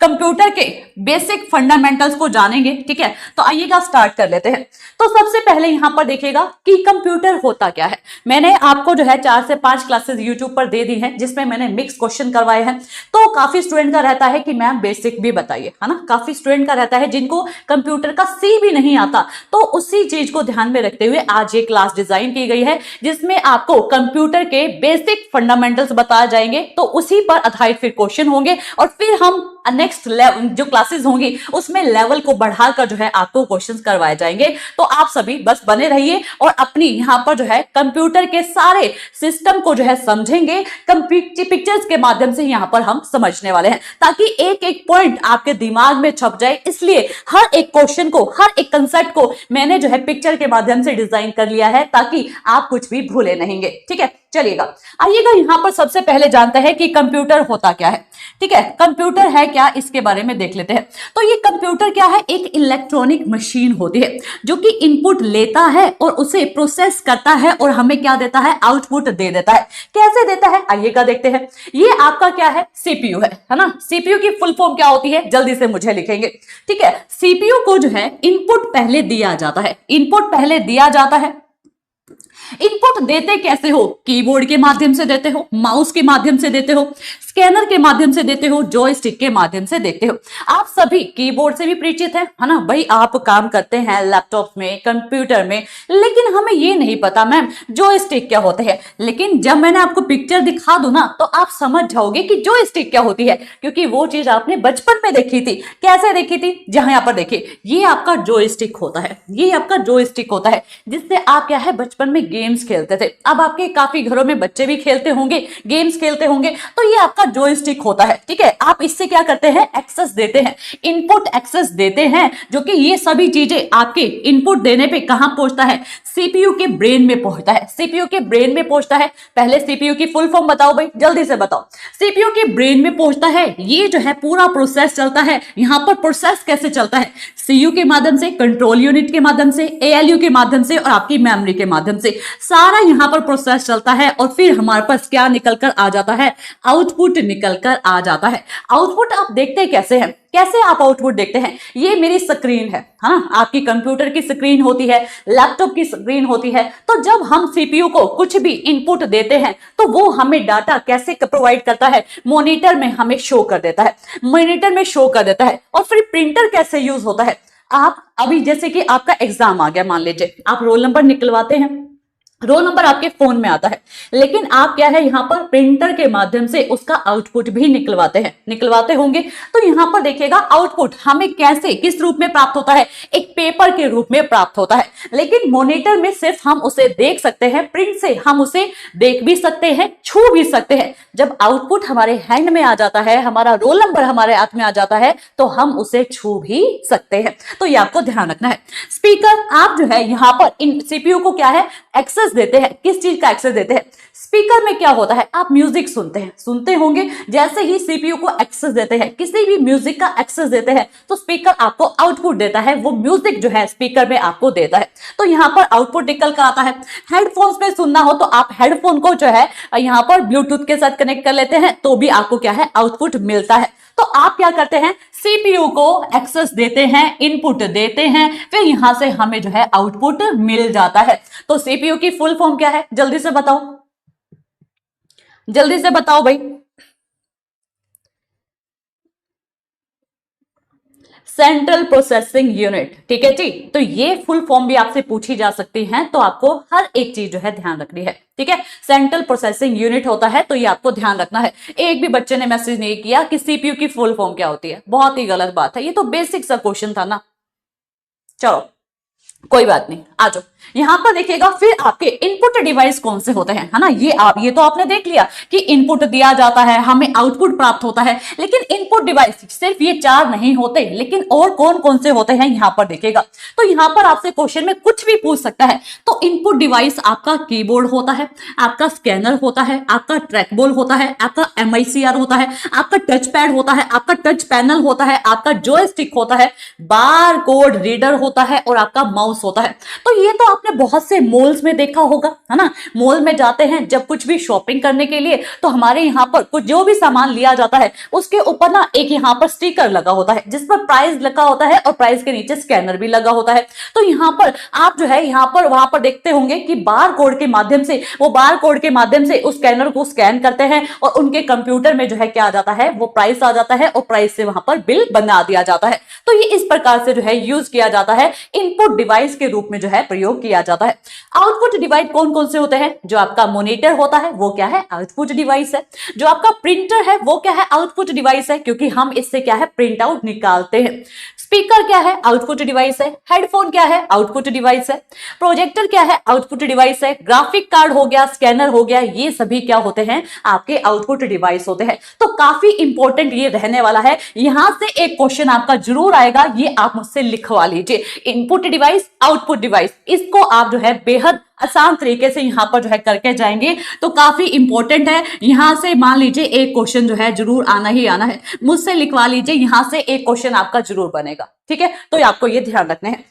Computer के basic fundamentals को जानेंगे। ठीक है, तो आइएगा स्टार्ट कर लेते हैं। तो सबसे पहले यहां पर देखिएगा कि कंप्यूटर होता क्या है। मैंने आपको जो है 4 से 5 क्लासेस यूट्यूब पर दे दी हैं जिसमें मैंने मिक्स क्वेश्चन करवाए हैं। तो काफी स्टूडेंट का रहता है कि मैम बेसिक भी बताइए, है ना। काफी स्टूडेंट का रहता है जिनको कंप्यूटर का सी भी नहीं आता। तो उसी चीज को ध्यान में रखते हुए आज ये क्लास डिजाइन की गई है जिसमें आपको कंप्यूटर के बेसिक फंडामेंटल्स बताए जाएंगे। तो उसी पर आधारित फिर क्वेश्चन होंगे और फिर हम नेक्स्ट लेवल जो क्लासेस होंगी उसमें लेवल को बढ़ाकर जो है आपको क्वेश्चंस करवाए जाएंगे। तो आप सभी बस बने रहिए और अपनी यहां पर जो है कंप्यूटर के सारे सिस्टम को जो है समझेंगे। पिक्चर्स के माध्यम से यहां पर हम समझने वाले हैं ताकि एक एक पॉइंट आपके दिमाग में छप जाए। इसलिए हर एक क्वेश्चन को, हर एक कंसेप्ट को मैंने जो है पिक्चर के माध्यम से डिजाइन कर लिया है ताकि आप कुछ भी भूले नहीं। ठीक है, चलिएगा आइएगा यहां पर सबसे पहले जानते हैं कि कंप्यूटर होता क्या है। ठीक है, कंप्यूटर है क्या इसके बारे में देख लेते हैं। तो ये कंप्यूटर क्या है, एक इलेक्ट्रॉनिक मशीन होती है जो कि इनपुट लेता है और उसे प्रोसेस करता है और हमें क्या देता है, आउटपुट दे देता है। कैसे देता है आइएगा देखते हैं। ये आपका क्या है, सीपीयू है ना। सीपीयू की फुल फॉर्म क्या होती है जल्दी से मुझे लिखेंगे। ठीक है, सीपीयू को जो है इनपुट पहले दिया जाता है, इनपुट पहले दिया जाता है। इनपुट देते कैसे हो, कीबोर्ड के माध्यम से देते हो, माउस के माध्यम से देते हो, स्कैनर के माध्यम से देते हो, जॉयस्टिक के माध्यम से देते हो। आप सभी कीबोर्ड से भी परिचित हैं, है ना भाई। आप काम करते हैं लैपटॉप में, कंप्यूटर में, लेकिन हमें ये नहीं पता मैम जॉयस्टिक क्या होते हैं। लेकिन जब मैंने आपको पिक्चर दिखा दूं ना तो आप समझ जाओगे कि जॉयस्टिक क्या होती है, क्योंकि वो चीज आपने बचपन में देखी थी। कैसे देखी थी, जहां यहाँ पर देखिए, ये आपका जॉयस्टिक होता है, ये आपका जॉयस्टिक होता है जिससे आप क्या है बचपन में गेम्स खेलते थे। अब आपके काफी घरों में बच्चे भी खेलते होंगे, गेम्स खेलते होंगे, तो ये आपका जॉयस्टिक होता है। ठीक है, आप इससे क्या करते हैं, एक्सेस देते हैं, इनपुट एक्सेस देते हैं, जो कि ये सभी चीजें आपके इनपुट देने पे कहां पहुंचता है, सीपीयू के ब्रेन में पहुंचता है। सीपीयू के ब्रेन में पहुंचता है। पहले सीपीयू की फुल फॉर्म बताओ भाई, जल्दी से बताओ। सीपीयू के ब्रेन में पहुंचता है, ये जो है पूरा प्रोसेस चलता है। यहां पर प्रोसेस कैसे चलता है, सीयू के माध्यम से, कंट्रोल यूनिट के माध्यम से, एएलयू के माध्यम से और आपकी मेमोरी के माध्यम से सारा यहां पर प्रोसेस चलता है। और फिर हमारे पास क्या निकल कर आ जाता है, आउटपुट निकल कर आ जाता है। आउटपुट आप देखते कैसे हैं, कैसे आप आउटपुट देखते हैं, ये मेरी स्क्रीन है ना, आपकी कंप्यूटर की स्क्रीन होती है, लैपटॉप की स्क्रीन होती है। तो जब हम सीपीयू को कुछ भी इनपुट देते हैं तो वो हमें डाटा कैसे प्रोवाइड करता है, मॉनिटर में हमें शो कर देता है, मॉनिटर में शो कर देता है। और फिर प्रिंटर कैसे यूज होता है, आप अभी जैसे कि आपका एग्जाम आ गया, मान लीजिए आप रोल नंबर निकलवाते हैं, रोल नंबर आपके फोन में आता है, लेकिन आप क्या है यहाँ पर प्रिंटर के माध्यम से उसका आउटपुट भी निकलवाते होंगे। तो यहाँ पर देखिएगा आउटपुट हमें कैसे, किस रूप में प्राप्त होता है, एक पेपर के रूप में प्राप्त होता है। लेकिन मॉनिटर में सिर्फ हम उसे देख सकते हैं, प्रिंट से हम उसे देख भी सकते हैं, छू भी सकते हैं। जब आउटपुट हमारे हैंड में आ जाता है, हमारा रोल नंबर हमारे हाथ में आ जाता है, तो हम उसे छू भी सकते हैं। तो ये आपको ध्यान रखना है। स्पीकर, आप जो है यहाँ पर इन सीपीयू को क्या है, एक्सेस देते हैं। किस चीज का एक्सेस देते हैं, स्पीकर में क्या होता है, आप म्यूजिक सुनते होंगे। जैसे ही सीपीयू को एक्सेस देते हैं, किसी भी म्यूजिक का एक्सेस देते हैं, तो स्पीकर आपको आउटपुट देता है, वो म्यूजिक जो है स्पीकर में आपको देता है। तो यहाँ पर आउटपुट निकल कर आता है। हेडफोन्स में सुनना हो तो आप हेडफोन को जो है यहाँ पर ब्लूटूथ के साथ कनेक्ट कर लेते हैं, तो भी आपको क्या है, आउटपुट मिलता है। तो आप क्या करते हैं, सीपीयू को एक्सेस देते हैं, इनपुट देते हैं, फिर यहां से हमें जो है आउटपुट मिल जाता है। तो सीपीयू की फुल फॉर्म क्या है, जल्दी से बताओ, जल्दी से बताओ भाई। Central processing unit. ठीक है जी, तो ये फुल फॉर्म भी आपसे पूछी जा सकती है, तो आपको हर एक चीज जो है ध्यान रखनी है। ठीक है, सेंट्रल प्रोसेसिंग यूनिट होता है, तो ये आपको ध्यान रखना है। एक भी बच्चे ने मैसेज नहीं किया कि सीपीयू की फुल फॉर्म क्या होती है, बहुत ही गलत बात है। ये तो बेसिक सा क्वेश्चन था ना। चलो कोई बात नहीं, आ जाओ। यहां पर देखिएगा फिर आपके इनपुट डिवाइस कौन से होते हैं, है ना। ये तो आपने देख लिया कि इनपुट दिया जाता है, हमें आउटपुट प्राप्त होता है। लेकिन इनपुट डिवाइस सिर्फ ये 4 नहीं होते, लेकिन और कौन कौन से होते हैं यहां पर देखिएगा। तो यहां पर आपसे क्वेश्चन में कुछ भी पूछ सकता है। तो इनपुट डिवाइस आपका कीबोर्ड होता है, आपका स्कैनर होता है, आपका ट्रैकबॉल होता है, आपका MICR होता है, आपका टच पैड होता है, आपका टच पैनल होता है, आपका जॉयस्टिक होता है, बार कोड रीडर होता है और आपका माउस होता है। तो ये तो आपने बहुत से मॉल्स में देखा होगा, है ना, मॉल में जाते हैं जब कुछ भी शॉपिंग करने के लिए, तो हमारे यहाँ पर कुछ जो भी सामान लिया जाता है उसके ऊपर ना एक यहाँ पर स्टिकर लगा होता है जिस पर प्राइस लगा होता है और प्राइस के नीचे स्कैनर भी लगा होता है। तो यहाँ पर आप जो है यहाँ पर वहां पर देखते होंगे कि बार कोड के माध्यम से, वो बार कोड के माध्यम से उस स्कैनर को स्कैन करते हैं और उनके कंप्यूटर में जो है क्या आ जाता है, वो प्राइस आ जाता है और प्राइस से वहां पर बिल बना दिया जाता है। तो ये इस प्रकार से जो है यूज किया जाता है, इनपुट डिवाइस के रूप में जो है प्रयोग किया जाता है। आउटपुट डिवाइस कौन कौन से होते हैं? जो आपका मॉनिटर होता है वो क्या है, आउटपुट डिवाइस है। जो आपका प्रिंटर है वो क्या है, आउटपुट डिवाइस है, क्योंकि हम इससे क्या है, प्रिंट आउट निकालते हैं। स्पीकर क्या है, आउटपुट डिवाइस है। हेडफोन क्या है, आउटपुट डिवाइस है। प्रोजेक्टर क्या है, आउटपुट डिवाइस है। ग्राफिक कार्ड हो गया, स्कैनर हो गया, ये सभी क्या होते हैं, आपके आउटपुट डिवाइस होते हैं। तो काफी इंपॉर्टेंट ये रहने वाला है, यहां से एक क्वेश्चन आपका जरूर आएगा, ये आप मुझसे लिखवा लीजिए। इनपुट डिवाइस, आउटपुट डिवाइस, इसको आप जो है बेहद आसान तरीके से यहां पर जो है करके जाएंगे तो काफी इंपॉर्टेंट है। यहां से मान लीजिए एक क्वेश्चन जो है जरूर आना ही आना है, मुझसे लिखवा लीजिए, यहां से एक क्वेश्चन आपका जरूर बनेगा, ठीक है। तो आपको ये ध्यान रखने हैं।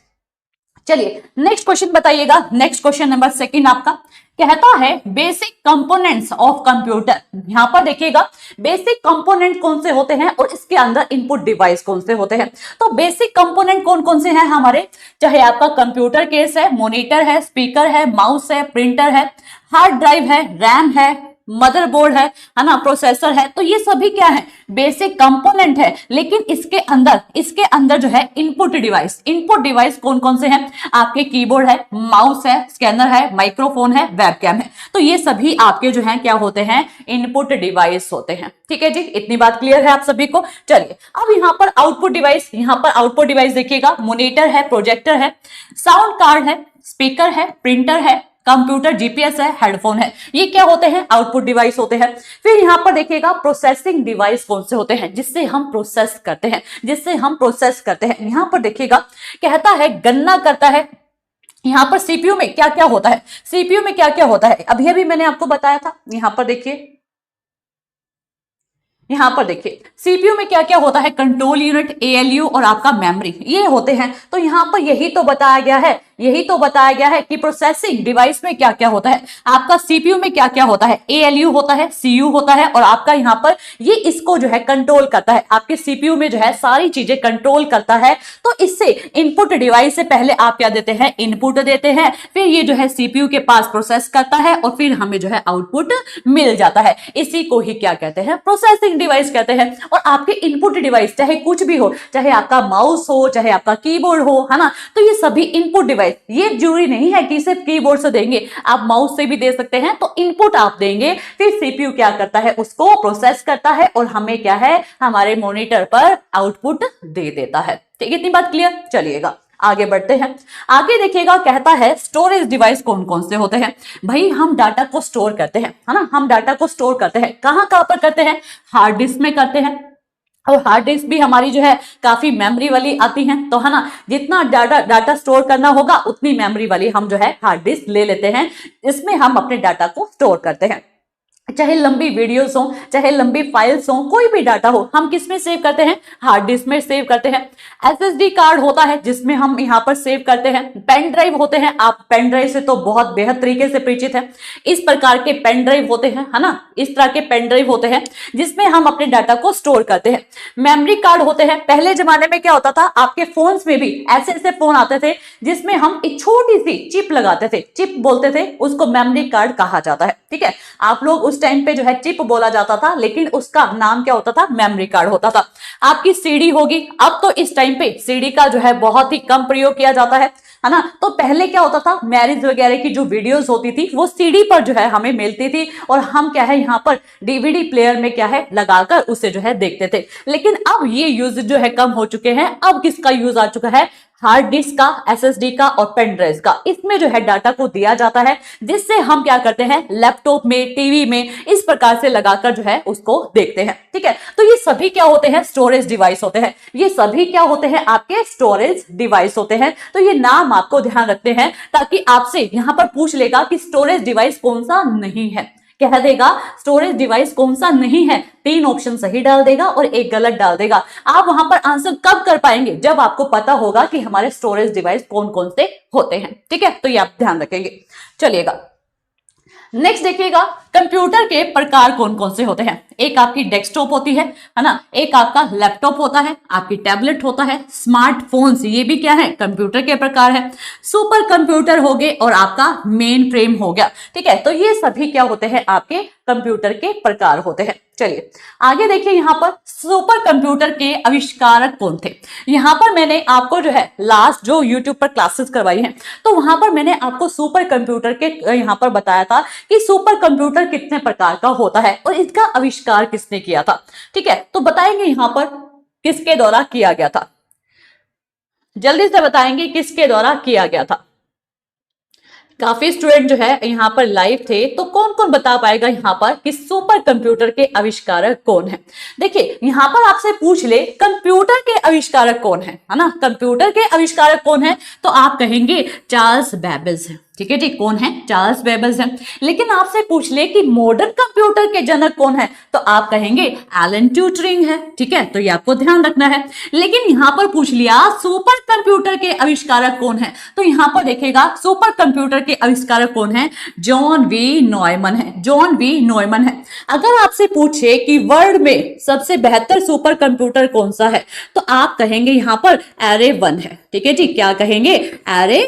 चलिए नेक्स्ट क्वेश्चन बताइएगा। नेक्स्ट क्वेश्चन नंबर 2 आपका कहता है बेसिक कंपोनेंट्स ऑफ कंप्यूटर। यहां पर देखिएगा बेसिक कंपोनेंट कौन से होते हैं और इसके अंदर इनपुट डिवाइस कौन से होते हैं। तो बेसिक कंपोनेंट कौन कौन से हैं हमारे, चाहे आपका कंप्यूटर केस है, मॉनिटर है, स्पीकर है, माउस है, प्रिंटर है, हार्ड ड्राइव है, रैम है, मदरबोर्ड है ना, प्रोसेसर है। तो ये सभी क्या है, बेसिक कंपोनेंट है। लेकिन इसके अंदर जो है इनपुट डिवाइस कौन कौन से हैं, आपके कीबोर्ड है, माउस है, स्कैनर है, माइक्रोफोन है, वेबकैम है। तो ये सभी आपके जो है क्या होते हैं, इनपुट डिवाइस होते हैं, ठीक है जी। इतनी बात क्लियर है आप सभी को। चलिए अब यहाँ पर आउटपुट डिवाइस देखिएगा, मॉनिटर है, प्रोजेक्टर है, साउंड कार्ड है, स्पीकर है, प्रिंटर है, कंप्यूटर, जीपीएस है, हेडफोन है, ये क्या होते हैं, आउटपुट डिवाइस होते हैं। फिर यहां पर देखिएगा प्रोसेसिंग डिवाइस कौन से होते हैं, जिससे हम प्रोसेस करते हैं। यहां पर देखिएगा कहता है गणना करता है। यहां पर सीपीयू में क्या क्या होता है, अभी मैंने आपको बताया था। यहां पर देखिए सीपीयू में क्या क्या होता है, कंट्रोल यूनिट, एएलयू और आपका मेमोरी, ये होते हैं। तो यहां पर यही तो बताया गया है कि प्रोसेसिंग डिवाइस में क्या क्या होता है। आपका सीपीयू में क्या क्या होता है, एएलयू होता है, सीयू होता है, और आपका यहां पर ये इसको जो है कंट्रोल करता है, आपके सीपीयू में जो है सारी चीजें कंट्रोल करता है। तो इससे इनपुट डिवाइस से पहले आप क्या देते हैं, इनपुट देते हैं, फिर ये जो है सीपीयू के पास प्रोसेस करता है और फिर हमें जो है आउटपुट मिल जाता है। इसी को ही क्या कहते हैं, प्रोसेसिंग डिवाइस कहते हैं। और आपके इनपुट डिवाइस चाहे कुछ भी हो, चाहे आपका माउस हो, चाहे आपका कीबोर्ड हो, है ना, तो ये सभी इनपुट डिवाइस, ये जरूरी नहीं है कि सिर्फ कीबोर्ड से देंगे, आप माउस से भी दे सकते हैं। तो इनपुट आप देंगे, फिर सीपीयू क्या करता है, उसको प्रोसेस करता है और हमें क्या है, हमारे मॉनिटर पर आउटपुट दे देता है। ठीक है, इतनी बात क्लियर। चलिएगा आगे बढ़ते हैं। आगे देखिएगा कहता है स्टोरेज डिवाइस कौन कौन से होते हैं। भाई हम डाटा को स्टोर करते हैं, है ना, हम डाटा को स्टोर करते हैं, कहां पर करते हैं, हार्ड डिस्क में करते हैं। और हार्ड डिस्क भी हमारी जो है काफी मेमोरी वाली आती है, तो है ना, जितना डाटा स्टोर करना होगा उतनी मेमोरी वाली हम जो है हार्ड डिस्क ले लेते हैं, इसमें हम अपने डाटा को स्टोर करते हैं। चाहे लंबी वीडियोस हो, चाहे लंबी फाइल्स हो, कोई भी डाटा हो, हम किस में सेव करते हैं, हार्ड डिस्क में सेव करते हैं। एसएसडी कार्ड होता है जिसमें हम यहाँ पर सेव करते हैं। पेन ड्राइव होते हैं, आप पेन ड्राइव से तो बहुत बेहद तरीके से परिचित हैं। इस प्रकार के पेन ड्राइव होते हैं, है ना, इस तरह के पेन ड्राइव होते हैं जिसमें हम अपने डाटा को स्टोर करते हैं। मेमोरी कार्ड होते हैं, पहले जमाने में क्या होता था, आपके फोन्स में भी ऐसे ऐसे फोन आते थे जिसमें हम एक छोटी सी चिप लगाते थे, चिप बोलते थे उसको, मेमोरी कार्ड कहा जाता है। ठीक है, आप लोग उस टाइम पे जो है चिप बोला जाता था, लेकिन उसका नाम क्या होता था, मेमोरी कार्ड होता था। आपकी सीडी होगी, अब तो इस टाइम पे सीडी का जो है बहुत ही कम प्रयोग किया जाता है ना। तो पहले क्या होता था, मैरिज वगैरह की जो वीडियोस होती थी वो सीडी पर जो है हमें मिलती थी और हम क्या है यहाँ पर डीवीडी प्लेयर में क्या है लगाकर उसे जो है देखते थे। लेकिन अब ये यूज जो है कम हो चुके हैं। अब किसका यूज आ चुका है, हार्ड डिस्क का, एसएसडी का और पेन ड्राइव का। इसमें जो है डाटा को दिया जाता है जिससे हम क्या करते हैं, लैपटॉप में, टीवी में इस प्रकार से लगाकर जो है उसको देखते हैं। ठीक है, तो ये सभी क्या होते हैं, स्टोरेज डिवाइस होते हैं। ये सभी क्या होते हैं, आपके स्टोरेज डिवाइस होते हैं। तो ये नाम आपको ध्यान रखते हैं ताकि आपसे यहां पर पूछ लेगा कि स्टोरेज डिवाइस कौन सा नहीं है। कह देगा स्टोरेज डिवाइस कौन सा नहीं है, 3 ऑप्शन सही डाल देगा और एक गलत डाल देगा। आप वहां पर आंसर कब कर पाएंगे, जब आपको पता होगा कि हमारे स्टोरेज डिवाइस कौन कौन से होते हैं। ठीक है, तो ये आप ध्यान रखेंगे। चलिएगा नेक्स्ट देखिएगा, कंप्यूटर के प्रकार कौन कौन से होते हैं। एक आपकी डेस्कटॉप होती है ना, एक आपका लैपटॉप होता है, आपकी टैबलेट होता है, स्मार्टफोन्स ये भी क्या है, कंप्यूटर के प्रकार है, सुपर कंप्यूटर हो गए और आपका मेन फ्रेम हो गया। ठीक है, तो ये सभी क्या होते हैं, आपके कंप्यूटर के प्रकार होते हैं। चलिए आगे देखिए, यहां पर सुपर कंप्यूटर के आविष्कारक कौन थे। यहां पर मैंने आपको जो है लास्ट जो यूट्यूब पर क्लासेस करवाई हैं, तो वहां पर मैंने आपको सुपर कंप्यूटर के यहां पर बताया था कि सुपर कंप्यूटर कितने प्रकार का होता है और इसका आविष्कार किसने किया था। ठीक है, तो बताएंगे यहां पर किसके द्वारा किया गया था, जल्दी से बताएंगे किसके द्वारा किया गया था। काफी स्टूडेंट जो है यहाँ पर लाइव थे, तो कौन कौन बता पाएगा यहाँ पर कि सुपर कंप्यूटर के आविष्कारक कौन है। देखिए यहाँ पर आपसे पूछ ले कंप्यूटर के आविष्कारक कौन है ना, कंप्यूटर के आविष्कारक कौन है, तो आप कहेंगे चार्ल्स बेबेज है। ठीक है जी, कौन है, चार्ल्स बेबेज है। लेकिन आपसे पूछ ले कि मॉडर्न कंप्यूटर के जनक कौन है, तो आप कहेंगे एलन ट्यूरिंग है। ठीक है, तो ये आपको ध्यान रखना है। लेकिन यहां पर पूछ लिया सुपर कंप्यूटर के आविष्कारक कौन है, तो यहां पर देखेगा सुपर कंप्यूटर के आविष्कारक कौन है, जॉन वी नॉयमन है, जॉन वी नॉयमन है। अगर आपसे पूछे कि वर्ल्ड में सबसे बेहतर सुपर कंप्यूटर कौन सा है, तो आप कहेंगे यहां पर एरे 1 है। ठीक है जी, क्या कहेंगे, एरे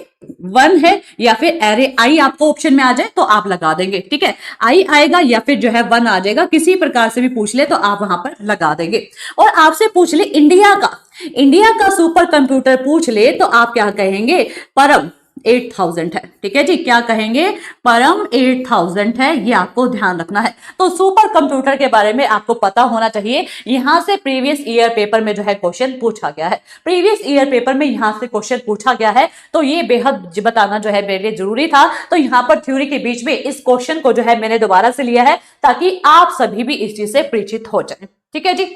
1 है, या फिर एरे आई आपको ऑप्शन में आ जाए तो आप लगा देंगे। ठीक है, आई आएगा या फिर जो है 1 आ जाएगा, किसी प्रकार से भी पूछ ले तो आप वहां पर लगा देंगे। और आपसे पूछ ले इंडिया का सुपर कंप्यूटर पूछ ले, तो आप क्या कहेंगे, परम 8000 है। ठीक है जी, क्या कहेंगे, परम 8000 है, ये आपको ध्यान रखना है। तो सुपर कंप्यूटर के बारे में आपको पता होना चाहिए। यहां से प्रीवियस ईयर पेपर में जो है क्वेश्चन पूछा गया है, प्रीवियस ईयर पेपर में यहां से क्वेश्चन पूछा गया है, तो ये बेहद बताना जो है मेरे लिए जरूरी था। तो यहां पर थ्योरी के बीच में इस क्वेश्चन को जो है मैंने दोबारा से लिया है, ताकि आप सभी भी इस चीज से परिचित हो जाए। ठीक है जी,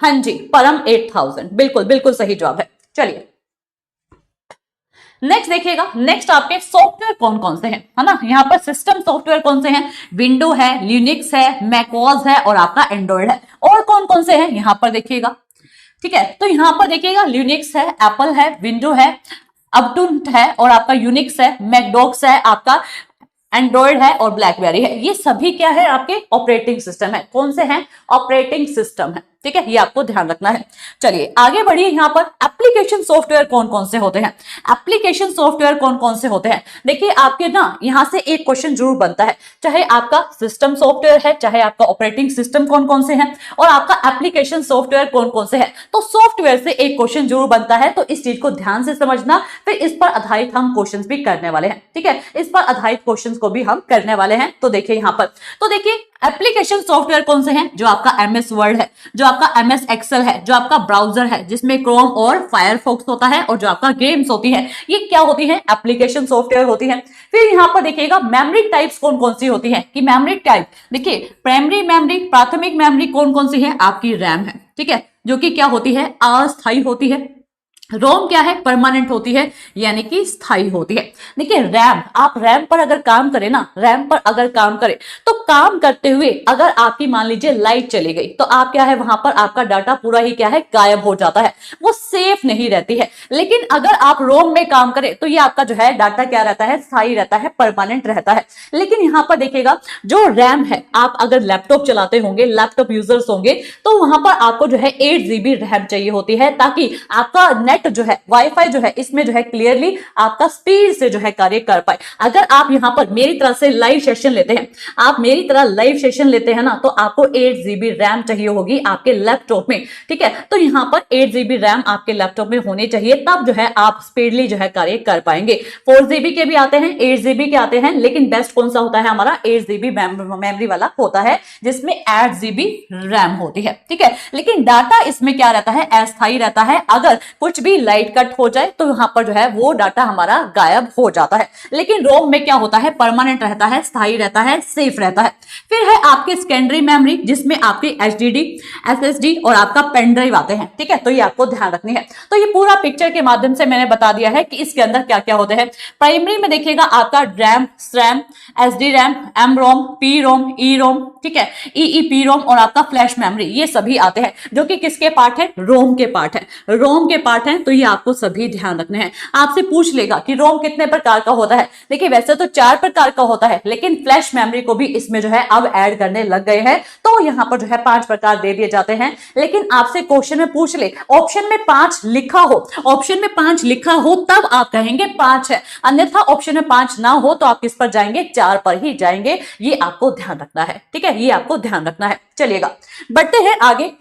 हाँ जी, परम 8000 बिल्कुल बिल्कुल सही जवाब है। चलिए नेक्स्ट देखिएगा, नेक्स्ट आपके सॉफ्टवेयर कौन कौन से हैं, है ना। यहाँ पर सिस्टम सॉफ्टवेयर कौन से हैं, विंडो है, लिनक्स है, मैकओएस है और आपका एंड्रॉइड है। और कौन कौन से हैं यहाँ पर देखिएगा। ठीक है, तो यहाँ पर देखिएगा लिनक्स है, एप्पल है, विंडो है, ubuntu है और आपका यूनिक्स है, मैकडॉक्स है, आपका एंड्रॉइड है और ब्लैकबेरी है। ये सभी क्या है, आपके ऑपरेटिंग सिस्टम है। कौन से हैं, ऑपरेटिंग सिस्टम है। ठीक है, ये आपको ध्यान रखना है। चलिए आगे बढ़िए, यहाँ पर एप्लीकेशन सॉफ्टवेयर कौन कौन से होते हैं, एप्लीकेशन सॉफ्टवेयर कौन कौन से होते हैं। देखिए आपके ना यहाँ से एक क्वेश्चन जरूर बनता है, चाहे आपका सिस्टम सॉफ्टवेयर है, चाहे आपका ऑपरेटिंग सिस्टम कौन कौन से हैं और आपका एप्लीकेशन सॉफ्टवेयर कौन कौन से है, तो सॉफ्टवेयर से एक क्वेश्चन जरूर बनता है। तो इस चीज को ध्यान से समझना, फिर इस पर आधारित हम क्वेश्चन भी करने वाले हैं। ठीक है, इस पर आधारित क्वेश्चन को भी हम करने वाले हैं। तो देखिए यहाँ पर, तो देखिए एप्लीकेशन सॉफ्टवेयर कौन से हैं, जो आपका MS वर्ड है, जो आपका MS एक्सेल है, जो आपका ब्राउजर है जिसमें क्रोम और फायरफॉक्स होता है, और जो आपका गेम्स होती है, ये क्या होती है, एप्लीकेशन सॉफ्टवेयर होती है। फिर यहाँ पर देखिएगा मेमोरी टाइप्स कौन कौन सी होती है, कि मेमोरी टाइप देखिए प्राइमरी मेमोरी, प्राथमिक मेमोरी कौन कौन सी है, आपकी रैम है। ठीक है, जो कि क्या होती है, अस्थायी होती है। रोम क्या है, परमानेंट होती है, यानी कि स्थायी होती है। देखिए रैम, आप रैम पर अगर काम करें ना, रैम पर अगर काम करें तो काम करते हुए अगर आपकी मान लीजिए लाइट चली गई, तो आप क्या है, वहां पर आपका डाटा पूरा ही क्या है, गायब हो जाता है, वो सेफ नहीं रहती है। लेकिन अगर आप रोम में काम करें तो ये आपका जो है डाटा क्या रहता है, स्थायी रहता है, परमानेंट रहता है। लेकिन यहाँ पर देखिएगा जो रैम है, आप अगर लैपटॉप चलाते होंगे, लैपटॉप यूजर्स होंगे, तो वहां पर आपको जो है 8 GB रैम चाहिए होती है, ताकि आपका नेट जो है, वाईफाई जो है, इसमें जो है क्लियरली आपका स्पीड से जो है कार्य कर पाए। अगर आप यहां पर मेरी तरह से लाइव सेशन लेते हैं, आप मेरी तरह लाइव सेशन लेते हैं ना, तो आपको 8 GB रैम चाहिए होगी आपके लैपटॉप में। ठीक है, तो यहां पर 8 GB रैम आपके लैपटॉप में होनी चाहिए, तब जो है आप स्पीडली जो है कार्य कर पाएंगे। 4 GB के भी आते हैं, 8 GB के आते हैं, लेकिन बेस्ट कौन सा होता है, हमारा 8 GB मेमोरी वाला होता है, जिसमें 8 GB रैम होती है। ठीक है, लेकिन डाटा इसमें क्या रहता है, अस्थायी रहता है। अगर कुछ भी भी लाइट कट हो जाए तो यहाँ पर जो है वो डाटा हमारा गायब हो जाता है। लेकिन रोम में क्या होता है, परमानेंट रहता है, स्थायी रहता है, सेफ रहता है। फिर है आपके सेकेंडरी मेमोरी, जिसमें आपकी एचडीडी, एसएसडी और आपका पेन ड्राइव आते हैं, ठीक है। तो ये आपको ध्यान रखनी है। तो ये पूरा पिक्चर के माध्यम से मैंने बता दिया है कि इसके अंदर क्या क्या होते हैं। प्राइमरी में देखिएगा आपका रैम, स्रैम, एसडी रैम, एम रोम, पी रोम, ई रोम, ठीक है, ईईपी रोम और आपका फ्लैश मेमोरी, ये सभी आते हैं जो कि किसके पार्ट है, रोम के पार्ट है, रोम के पार्ट है। तो ये आपको सभी ध्यान रखने हैं। आपसे पूछ लेगा कि रोम कितने प्रकार का होता है। देखिए वैसे तो 4 प्रकार का होता है, लेकिन फ्लैश मेमोरी को भी इसमें जो है अब ऐड करने लग गए हैं, तो यहां पर जो है 5 प्रकार दे दिए जाते हैं। लेकिन आपसे क्वेश्चन में पूछ ले, ऑप्शन में 5 लिखा हो, ऑप्शन में 5 लिखा हो तब आप कहेंगे 5 है, अन्यथा ऑप्शन में 5 ना हो तो आप किस पर जाएंगे, 4 पर ही जाएंगे। ये आपको ध्यान रखना है, ठीक है, ये आपको ध्यान रखना है। चलिएगा बढ़ते हैं आगे।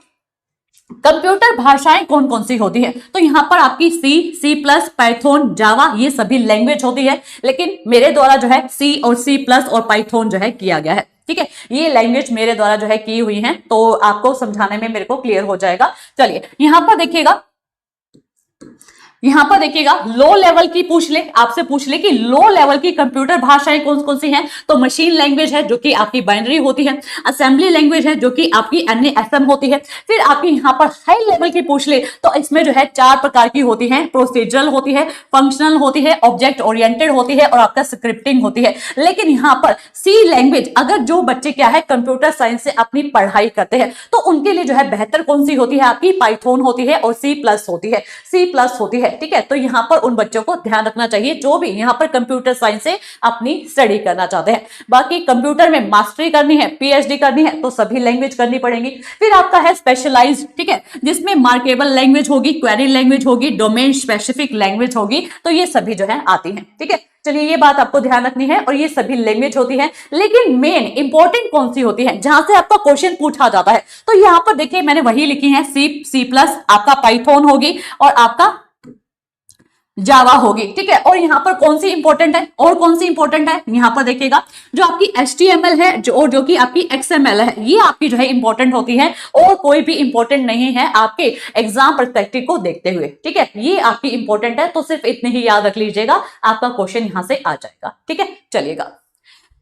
कंप्यूटर भाषाएं कौन कौन सी होती है, तो यहां पर आपकी सी, सी प्लस, पाइथन, जावा, ये सभी लैंग्वेज होती है। लेकिन मेरे द्वारा जो है सी और सी प्लस और पाइथन जो है किया गया है, ठीक है, ये लैंग्वेज मेरे द्वारा जो है की हुई है, तो आपको समझाने में मेरे को क्लियर हो जाएगा। चलिए यहां पर देखिएगा, यहां पर देखिएगा लो लेवल की पूछ ले, आपसे पूछ ले कि लो लेवल की कंप्यूटर भाषाएं कौन कौन सी हैं, तो मशीन लैंग्वेज है जो कि आपकी बाइनरी होती है, असेंबली लैंग्वेज है जो कि आपकी NASM होती है। फिर आपकी यहां पर हाई लेवल की पूछ ले तो इसमें जो है 4 प्रकार की होती है, प्रोसीजरल होती है, फंक्शनल होती है, ऑब्जेक्ट ओरिएंटेड होती है और आपका स्क्रिप्टिंग होती है। लेकिन यहां पर सी लैंग्वेज, अगर जो बच्चे क्या है कंप्यूटर साइंस से अपनी पढ़ाई करते हैं तो उनके लिए जो है बेहतर कौन सी होती है, आपकी पाइथन होती है और सी प्लस होती है, सी प्लस होती है, ठीक है। तो यहां पर उन बच्चों को ध्यान रखना चाहिए जो भी यहां पर कंप्यूटर साइंस से अपनी स्टडी करना चाहते हैं। बाकी कंप्यूटर में मास्टरी करनी है, पीएचडी करनी है तो सभी लैंग्वेज करनी पड़ेगी। फिर आपका है स्पेशलाइज्ड, ठीक है, जिसमें मार्केबल लैंग्वेज होगी, क्वेरी लैंग्वेज होगी, डोमेन स्पेसिफिक लैंग्वेज होगी, तो ये सभी जो है आती है, ठीक है। चलिए ये बात आपको ध्यान रखनी है और ये सभी लैंग्वेज होती है। लेकिन मेन इंपॉर्टेंट कौन सी होती है जहां से आपका क्वेश्चन पूछा जाता है, तो यहां पर देखिए मैंने वही लिखी है, सी, सी प्लस, आपका पाइथन होगी और आपका जावा होगी, ठीक है। और यहां पर कौन सी इंपॉर्टेंट है, और कौन सी इंपॉर्टेंट है, यहां पर देखिएगा जो आपकी HTML है जो कि आपकी XML है, ये आपकी जो है इंपॉर्टेंट होती है और कोई भी इंपॉर्टेंट नहीं है आपके एग्जाम पर्सपेक्टिव को देखते हुए, ठीक है। ये आपकी इंपॉर्टेंट है, तो सिर्फ इतने ही याद रख लीजिएगा, आपका क्वेश्चन यहां से आ जाएगा, ठीक है। चलिएगा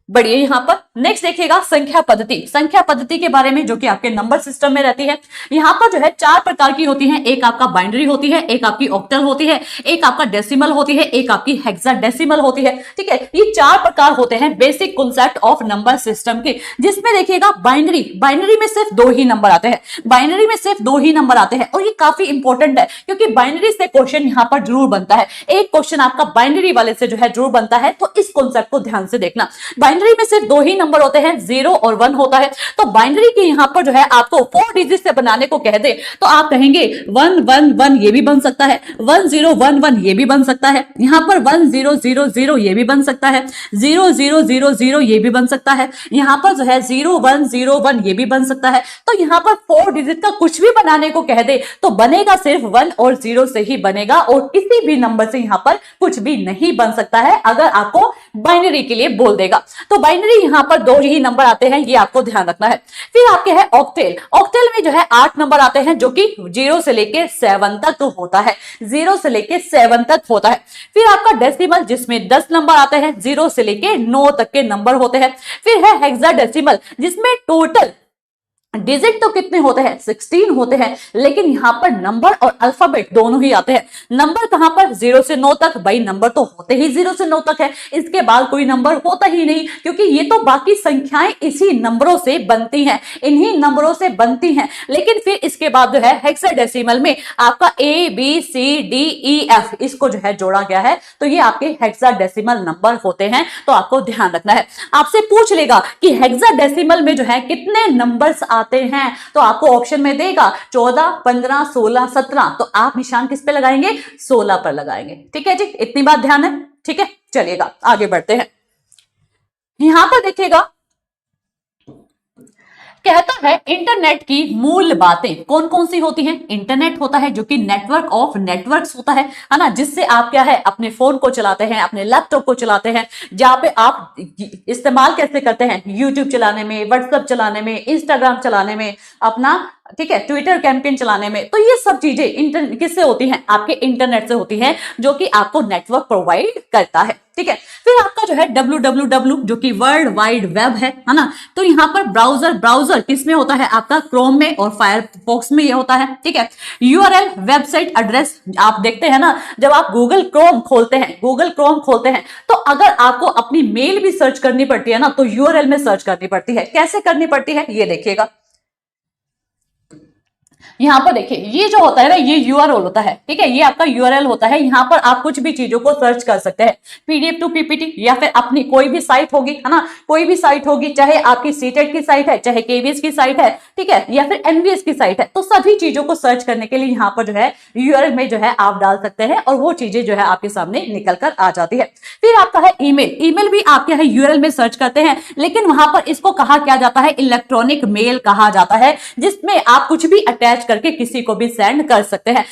बढ़िए यहां पर नेक्स्ट देखिएगा संख्या पद्धति, संख्या पद्धति के बारे में जो कि आपके नंबर सिस्टम में रहती है। यहां पर जो है 4 प्रकार की होती है, एक आपका बाइनरी होती है, एक आपकी ऑक्टल होती है, एक आपका डेसिमल होती है, एक आपकी हेक्साडेसिमल होती है, ठीक है। ये 4 प्रकार होते हैं basic concept of number system के, जिसमें देखिएगा बाइनरी, बाइनरी में सिर्फ 2 ही नंबर आते हैं, बाइनरी में सिर्फ 2 ही नंबर आते हैं और ये काफी इंपॉर्टेंट है क्योंकि बाइनरी से क्वेश्चन यहां पर जरूर बनता है। एक क्वेश्चन आपका बाइनरी वाले से जो है जरूर बनता है, तो इस कॉन्सेप्ट को ध्यान से देखना। बाइनरी में सिर्फ 2 ही नंबर होते हैं, 0 और 1 होता है। तो बाइनरी के यहां पर जो है आपको 4 डिजिट से बनाने को कह दे तो आप कहेंगे 1 1 1 ये भी बन सकता है, 1 0 1 1 ये भी बन सकता है, यहां पर 1 0 0 0 ये भी बन सकता है, 0 0 0 0 ये भी बन सकता है, यहां पर जो है 0 1 0 1 ये भी बन सकता है। तो यहां पर 4 डिजिट का कुछ भी बनाने को कह दे तो बनेगा सिर्फ 1 और 0 से ही बनेगा और किसी भी नंबर से यहां पर कुछ भी नहीं बन सकता है अगर आपको बाइनरी के लिए बोल देगा। तो बाइनरी यहां पर 2 ही नंबर आते हैं, ये आपको ध्यान रखना है। फिर आपके है ऑक्टेल, ऑक्टेल में जो है 8 नंबर आते हैं जो कि 0 से लेके 7 तक होता है, 0 से लेके 7 तक होता है। फिर आपका डेसिमल जिसमें 10 नंबर आते हैं, 0 से लेके 9 तक के नंबर होते हैं। फिर है हेक्साडेसिमल जिसमें टोटल डिजिट तो कितने होते हैं, 16 होते हैं, लेकिन यहां पर नंबर और अल्फाबेट दोनों ही आते हैं। नंबर कहां पर, 0 से 9 तक, भाई नंबर तो होते ही 0 से 9 तक है, इसके बाद कोई नंबर होता ही नहीं क्योंकि ये तो बाकी संख्याएं इसी नंबरों से बनती हैं, इन्हीं नंबरों से बनती हैं। लेकिन फिर इसके बाद जो है हेक्साडेसिमल में आपका ABCDEF इसको जो है जोड़ा गया है, तो ये आपके हेक्साडेसिमल नंबर होते हैं। तो आपको ध्यान रखना है, आपसे पूछ लेगा कि हेक्साडेसिमल में जो है कितने नंबर्स आते हैं, तो आपको ऑप्शन में देगा 14 15 16 17, तो आप निशान किस पे लगाएंगे, 16 पर लगाएंगे, ठीक है जी। इतनी बात ध्यान है, ठीक है। चलिएगा आगे बढ़ते हैं। यहां पर देखिएगा कहता है इंटरनेट की मूल बातें कौन कौन सी होती हैं। इंटरनेट होता है जो कि नेटवर्क ऑफ नेटवर्क्स होता है ना, जिससे आप क्या है अपने फोन को चलाते हैं, अपने लैपटॉप को चलाते हैं, जहां पे आप इस्तेमाल कैसे करते हैं, यूट्यूब चलाने में, व्हाट्सएप चलाने में, इंस्टाग्राम चलाने में, अपना ठीक है ट्विटर कैंपेन चलाने में। तो ये सब चीजें किससे होती हैं, आपके इंटरनेट से होती हैं, जो कि आपको नेटवर्क प्रोवाइड करता है। ठीक है, फिर आपका जो है www जो कि वर्ल्ड वाइड वेब है ना, तो यहाँ पर ब्राउजर किसमें होता है, आपका क्रोम में और फायरफॉक्स में ये होता है। ठीक है, यूआरएल वेबसाइट एड्रेस आप देखते हैं ना, जब आप गूगल क्रोम खोलते हैं तो अगर आपको अपनी मेल भी सर्च करनी पड़ती है ना, तो यूआरएल में सर्च करनी पड़ती है। कैसे करनी पड़ती है ये देखिएगा, यहां पर देखिए ये जो होता है ना, ये यूआरएल होता है। ठीक है, ये आपका यूआरएल होता है, यहां पर आप कुछ भी चीजों को सर्च कर सकते हैं, पीडीएफ टू पीपीटी या फिर अपनी कोई भी साइट होगी है ना, कोई भी साइट होगी, चाहे आपकी सीटेट की साइट है, चाहे केवीएस की साइट है, ठीक है, या फिर एनवीएस की साइट है, तो सभी चीजों को सर्च करने के लिए यहाँ पर जो है यूआरएल में जो है आप डाल सकते हैं और वो चीजें जो है आपके सामने निकल कर आ जाती है। फिर आपका है ईमेल भी आप क्या है यूआरएल में सर्च करते हैं, लेकिन वहां पर इसको कहा क्या जाता है, इलेक्ट्रॉनिक मेल कहा जाता है, जिसमें आप कुछ भी अटैच करके किसी को भी सेंड कर सकते हैं,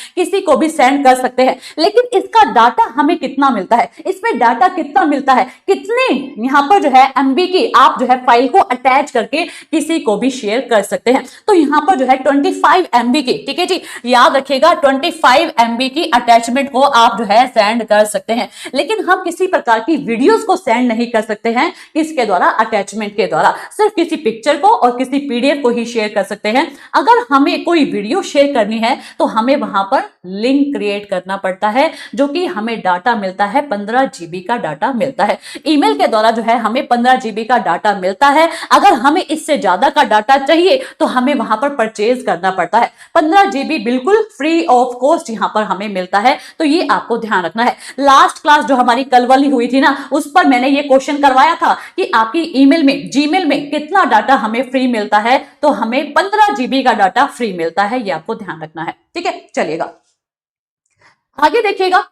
लेकिन इसका डाटा हमें कितना मिलता है, इसमें डाटा कितना मिलता है, कितने यहाँ पर जो है एमबी की आप जो है फाइल को अटैच करके किसी को भी शेयर कर सकते हैं। तो यहाँ पर जो है 25 एमबी की, ठीक है जी, याद रखिएगा 25 एमबी की अटैचमेंट को आप जो है सेंड कर सकते हैं, लेकिन हम किसी प्रकार की वीडियोस को सेंड नहीं कर सकते हैं, किसके द्वारा, अटैचमेंट के द्वारा, सिर्फ किसी पिक्चर को और किसी पीडीएफ को ही शेयर कर सकते हैं। अगर हमें कोई वीडियो शेयर करनी है तो हमें वहां पर लिंक क्रिएट करना पड़ता है, जो कि हमें डाटा मिलता है 15 जीबी का डाटा मिलता है। ईमेल के द्वारा जो है हमें 15 जीबी का डाटा मिलता है। अगर हमें इससे ज्यादा का डाटा चाहिए तो हमें वहां पर परचेज करना पड़ता है। 15 जीबी बिल्कुल फ्री ऑफ कॉस्ट यहां पर हमें मिलता है, तो ये आपको ध्यान रखना है। लास्ट क्लास जो हमारी कल वाली हुई थी ना, उस पर मैंने ये क्वेश्चन करवाया था कि आपकी ईमेल में, जीमेल में कितना डाटा हमें फ्री मिलता है, तो हमें 15 जीबी का डाटा फ्री मिलता है, ये आपको ध्यान रखना है। ठीक है, चलिएगा आगे देखिएगा।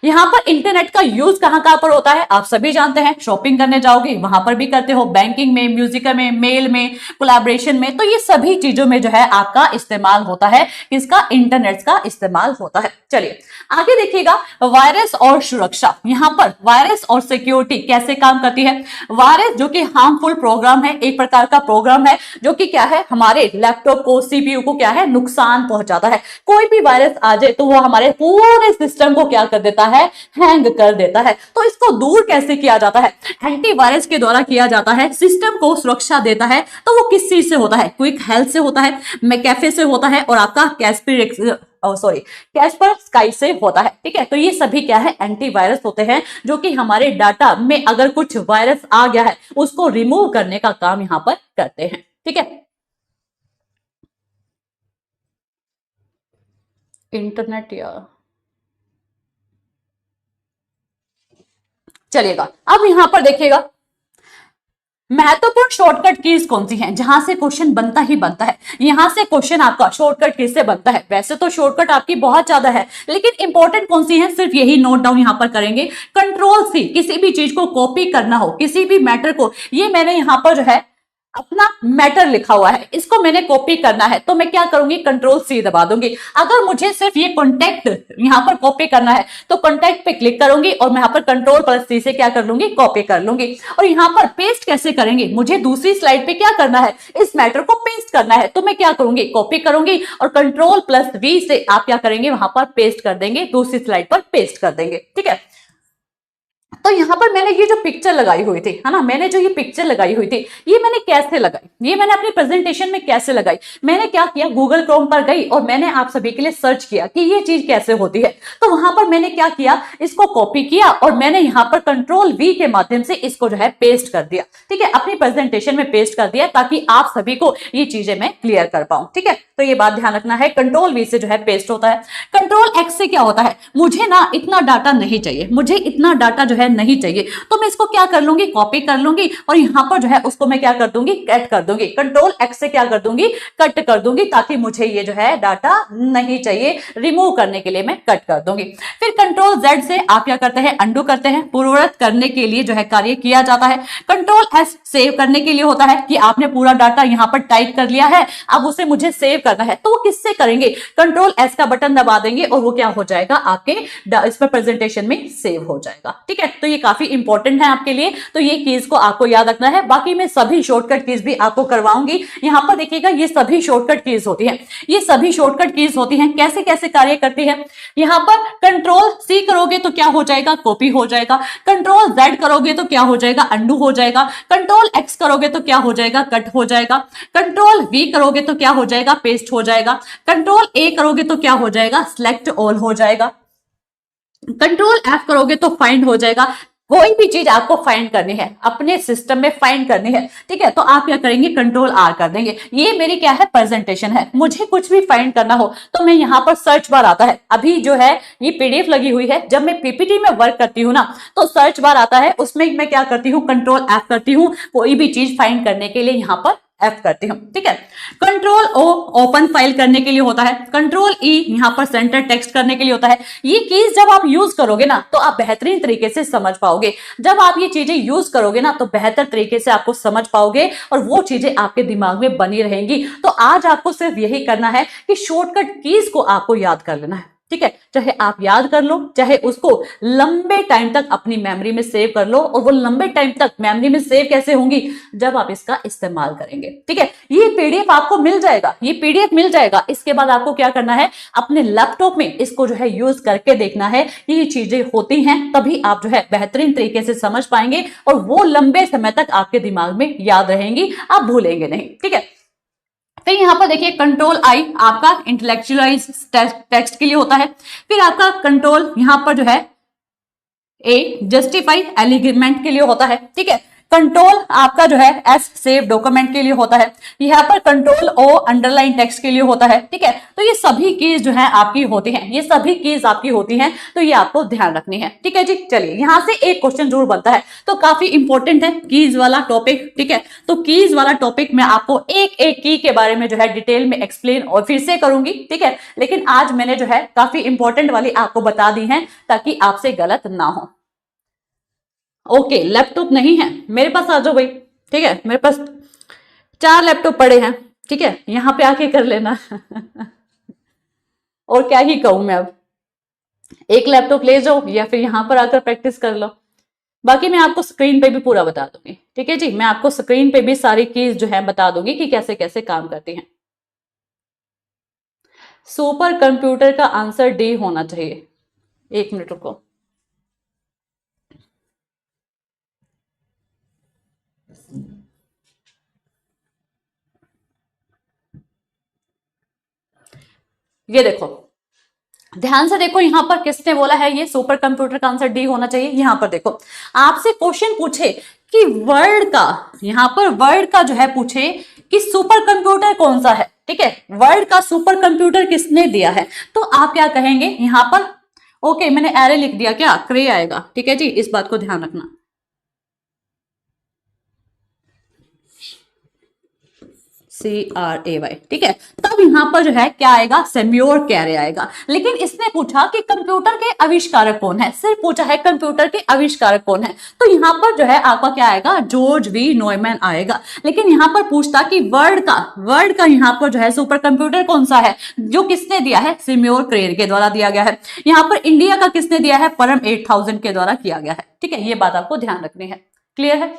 यहां पर इंटरनेट का यूज कहां पर होता है, आप सभी जानते हैं, शॉपिंग करने जाओगे वहां पर भी करते हो, बैंकिंग में, म्यूजिक में, मेल में, कोलैबोरेशन में, तो ये सभी चीजों में जो है आपका इस्तेमाल होता है, किसका, इंटरनेट का इस्तेमाल होता है। चलिए आगे देखिएगा, वायरस और सुरक्षा। यहां पर वायरस और सिक्योरिटी कैसे काम करती है। वायरस जो कि हार्मफुल प्रोग्राम है, एक प्रकार का प्रोग्राम है जो कि क्या है, हमारे लैपटॉप को, सीपीयू को क्या है, नुकसान पहुंचाता है। कोई भी वायरस आ जाए तो वो हमारे पूरे सिस्टम को क्या कर देता है, हैंग कर देता है। तो इसको दूर कैसे किया जाता है, एंटीवायरस के द्वारा किया जाता है। सिस्टम को सुरक्षा देता है, तो वो किस चीज से होता है, क्विक हेल्थ से होता है, मैकेफे से होता है, और आपका कैस्पर स्काई से होता है। ठीक है, तो ये सभी क्या है, एंटीवायरस होते हैं, जो कि हमारे डाटा में अगर कुछ वायरस आ गया है उसको रिमूव करने का काम यहां पर करते हैं। ठीक है, इंटरनेट या चलिएगा, अब यहां पर देखिएगा महत्वपूर्ण शॉर्टकट कीज कौन सी हैं, जहां से क्वेश्चन बनता ही बनता है। यहां से क्वेश्चन आपका शॉर्टकट कीज से बनता है। वैसे तो शॉर्टकट आपकी बहुत ज्यादा है, लेकिन इंपॉर्टेंट कौन सी है, सिर्फ यही नोट डाउन यहां पर करेंगे। कंट्रोल सी, किसी भी चीज को कॉपी करना हो, किसी भी मैटर को, ये मैंने यहां पर जो है अपना मैटर लिखा हुआ है, इसको मैंने कॉपी करना है, तो मैं क्या करूंगी, कंट्रोल सी दबा दूंगी। अगर मुझे सिर्फ ये कॉन्टेक्ट यहां पर कॉपी करना है तो कॉन्टेक्ट पे क्लिक करूंगी और मैं यहां पर कंट्रोल प्लस सी से क्या कर लूंगी, कॉपी कर लूंगी। और यहां पर पेस्ट कैसे करेंगे, मुझे दूसरी स्लाइड पे क्या करना है, इस मैटर को पेस्ट करना है, तो मैं क्या करूंगी, कॉपी करूंगी और कंट्रोल प्लस वी से आप क्या करेंगे, वहां पर पेस्ट कर देंगे, दूसरी स्लाइड पर पेस्ट कर देंगे। ठीक है, तो यहां पर मैंने ये जो पिक्चर लगाई हुई थी, है ना, मैंने जो ये पिक्चर लगाई हुई थी, ये मैंने कैसे लगाई, ये मैंने अपनी प्रेजेंटेशन में कैसे लगाई, मैंने क्या किया, गूगल क्रोम पर गई और मैंने आप सभी के लिए सर्च किया कि ये चीज कैसे होती है। तो वहां पर मैंने क्या किया, इसको कॉपी किया और मैंने यहां पर कंट्रोल वी के माध्यम से इसको जो है पेस्ट कर दिया। ठीक है, अपनी प्रेजेंटेशन में पेस्ट कर दिया, ताकि आप सभी को ये चीजें मैं क्लियर कर पाऊं। ठीक है, तो ये बात ध्यान रखना है, कंट्रोल वी से जो है पेस्ट होता है। कंट्रोल एक्स से क्या होता है, मुझे ना इतना डाटा नहीं चाहिए, मुझे इतना डाटा जो है है नहीं चाहिए, तो मैं इसको क्या कर लूंगी, कॉपी कर लूंगी और यहाँ पर जो है उसको मैं क्या कर दूंगी, कट कर दूंगी, कंट्रोल एक्स से क्या कर दूंगी, कट कर दूंगी, ताकि मुझे ये जो है डाटा नहीं चाहिए, रिमूव करने के लिए मैं कट कर दूंगी। फिर कंट्रोल जेड से आप क्या करते हैं, अंडू करते हैं, पूर्ववत करने के लिए जो है कार्य किया जाता है। कंट्रोल एस सेव करने के लिए होता है कि आपने पूरा डाटा यहाँ पर टाइप कर लिया है, अब उसे मुझे सेव करना है, तो वो किससे करेंगे, कंट्रोल एस का बटन दबा देंगे और वो क्या हो जाएगा, आपके इस पर प्रेजेंटेशन में सेव हो जाएगा। ठीक है, तो ये काफी इंपॉर्टेंट है आपके लिए, तो ये कीज को आपको याद रखना है। बाकी मैं सभी शॉर्टकट कीज भी आपको करवाऊंगी। यहाँ पर देखिएगा ये सभी शॉर्टकट कीज होती है, ये सभी शॉर्टकट कीज होती हैं, कैसे कैसे कार्य करती है। यहाँ पर कंट्रोल सी करोगे तो क्या हो जाएगा, कॉपी हो जाएगा। कंट्रोल जेड करोगे तो क्या हो जाएगा, अंडू हो जाएगा। कंट्रोल एक्स करोगे तो क्या हो जाएगा, कट हो जाएगा। कंट्रोल वी करोगे तो क्या हो जाएगा, पेस्ट हो जाएगा। कंट्रोल ए करोगे तो क्या हो जाएगा, सिलेक्ट ऑल हो जाएगा। कंट्रोल एफ करोगे तो फाइंड हो जाएगा। कोई भी चीज आपको फाइंड करनी है, अपने सिस्टम में फाइंड करनी है, ठीक है, तो आप क्या करेंगे, कंट्रोल आर कर देंगे। ये मेरी क्या है, प्रेजेंटेशन है, मुझे कुछ भी फाइंड करना हो तो मैं यहाँ पर सर्च बार आता है, अभी जो है ये पीडीएफ लगी हुई है, जब मैं पीपीटी में वर्क करती हूँ ना तो सर्च बार आता है, उसमें मैं क्या करती हूँ, कंट्रोल एफ करती हूँ, कोई भी चीज फाइंड करने के लिए यहाँ पर एफ करती हूं। ठीक है, कंट्रोल ओ ओपन फाइल करने के लिए होता है। कंट्रोल ई यहां पर सेंटर टेक्स्ट करने के लिए होता है। ये कीज जब आप यूज करोगे ना तो आप बेहतरीन तरीके से समझ पाओगे, जब आप ये चीजें यूज करोगे ना तो बेहतर तरीके से आपको समझ पाओगे और वो चीजें आपके दिमाग में बनी रहेंगी। तो आज आपको सिर्फ यही करना है कि शॉर्टकट कीज को आपको याद कर लेना है। ठीक है, चाहे आप याद कर लो, चाहे उसको लंबे टाइम तक अपनी मेमोरी में सेव कर लो, और वो लंबे टाइम तक मेमोरी में सेव कैसे होंगी, जब आप इसका इस्तेमाल करेंगे। ठीक है, ये पीडीएफ आपको मिल जाएगा, ये पीडीएफ मिल जाएगा। इसके बाद आपको क्या करना है, अपने लैपटॉप में इसको जो है यूज करके देखना है कि ये चीजें होती हैं, तभी आप जो है बेहतरीन तरीके से समझ पाएंगे और वो लंबे समय तक आपके दिमाग में याद रहेंगी, आप भूलेंगे नहीं। ठीक है, फिर यहां पर देखिए कंट्रोल आई आपका इंटेलेक्चुअलाइज टेक्स्ट के लिए होता है। फिर आपका कंट्रोल यहां पर जो है ए जस्टिफाई एलिमेंट के लिए होता है। ठीक है, कंट्रोल आपका जो है एस सेव डॉक्यूमेंट के लिए होता है। यहाँ पर कंट्रोल ओ अंडरलाइन टेक्स्ट के लिए होता है। ठीक है, तो ये सभी कीज जो है आपकी होती हैं, ये सभी कीज आपकी होती हैं, तो ये आपको ध्यान रखनी है। ठीक है जी, चलिए यहां से एक क्वेश्चन जरूर बनता है, तो काफी इंपॉर्टेंट है कीज वाला टॉपिक। ठीक है, तो कीज वाला टॉपिक मैं आपको एक एक की के बारे में जो है डिटेल में एक्सप्लेन और फिर से करूंगी। ठीक है, लेकिन आज मैंने जो है काफी इंपॉर्टेंट वाली आपको बता दी है ताकि आपसे गलत ना हो। ओके, लैपटॉप नहीं है मेरे पास, आ जाओ भाई। ठीक है, मेरे पास 4 लैपटॉप पड़े हैं। ठीक है, यहां पे आके कर लेना और क्या ही कहूं मैं, अब एक लैपटॉप ले जाओ या फिर यहां पर आकर प्रैक्टिस कर लो। बाकी मैं आपको स्क्रीन पे भी पूरा बता दूंगी। ठीक है जी, मैं आपको स्क्रीन पे भी सारी कीज जो है बता दूंगी कि कैसे कैसे काम करती हैं। सुपर कंप्यूटर का आंसर डी होना चाहिए। 1 मिनट रुको। ये देखो, ध्यान से देखो, यहां पर किसने बोला है ये सुपर कंप्यूटर का आंसर डी होना चाहिए। यहां पर देखो, आपसे क्वेश्चन पूछे कि वर्ल्ड का, यहां पर वर्ल्ड का जो है पूछे कि सुपर कंप्यूटर कौन सा है। ठीक है, वर्ल्ड का सुपर कंप्यूटर किसने दिया है, तो आप क्या कहेंगे यहां पर, ओके मैंने एरे लिख दिया, क्या क्रे आएगा। ठीक है जी, इस बात को ध्यान रखना। CRAY। ठीक है, तब यहां पर जो है क्या आएगा, सेम्योर कैरे आएगा। लेकिन इसने पूछा कि कंप्यूटर के आविष्कारक कौन है, सिर्फ पूछा है कंप्यूटर के आविष्कारक कौन है, तो यहां पर जो है आपका क्या आएगा, जॉर्ज वी नॉयमैन आएगा। लेकिन यहां पर पूछता कि वर्ल्ड का यहां पर जो है सुपर कंप्यूटर कौन सा है, जो किसने दिया है, सेम्योर कैरे के द्वारा दिया गया है। यहां पर इंडिया का किसने दिया है, परम 8000 के द्वारा किया गया है। ठीक है, ये बात आपको ध्यान रखनी है। क्लियर है,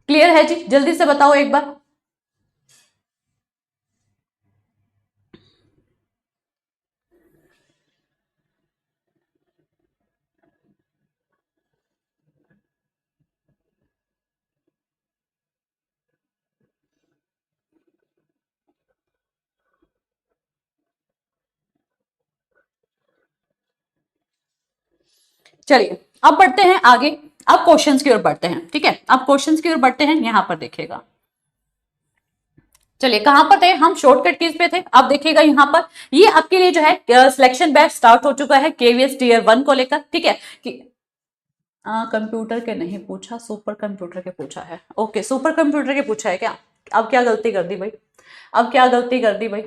क्लियर है जी, जल्दी से बताओ एक बार। चलिए अब बढ़ते हैं आगे, अब क्वेश्चंस की ओर बढ़ते हैं। ठीक है, अब क्वेश्चंस की ओर बढ़ते हैं। यहां पर देखिएगा, चलिए कहां पर थे हम, शॉर्टकट कीज पे थे। अब देखिएगा यहाँ पर ये आपके लिए जो है सिलेक्शन बैच स्टार्ट हो चुका है केवीएस टीयर 1 को लेकर, ठीक है कि कंप्यूटर के नहीं पूछा, सुपर कंप्यूटर के पूछा है। ओके, सुपर कंप्यूटर के पूछा है क्या? अब क्या गलती कर दी भाई, अब क्या गलती कर दी भाई?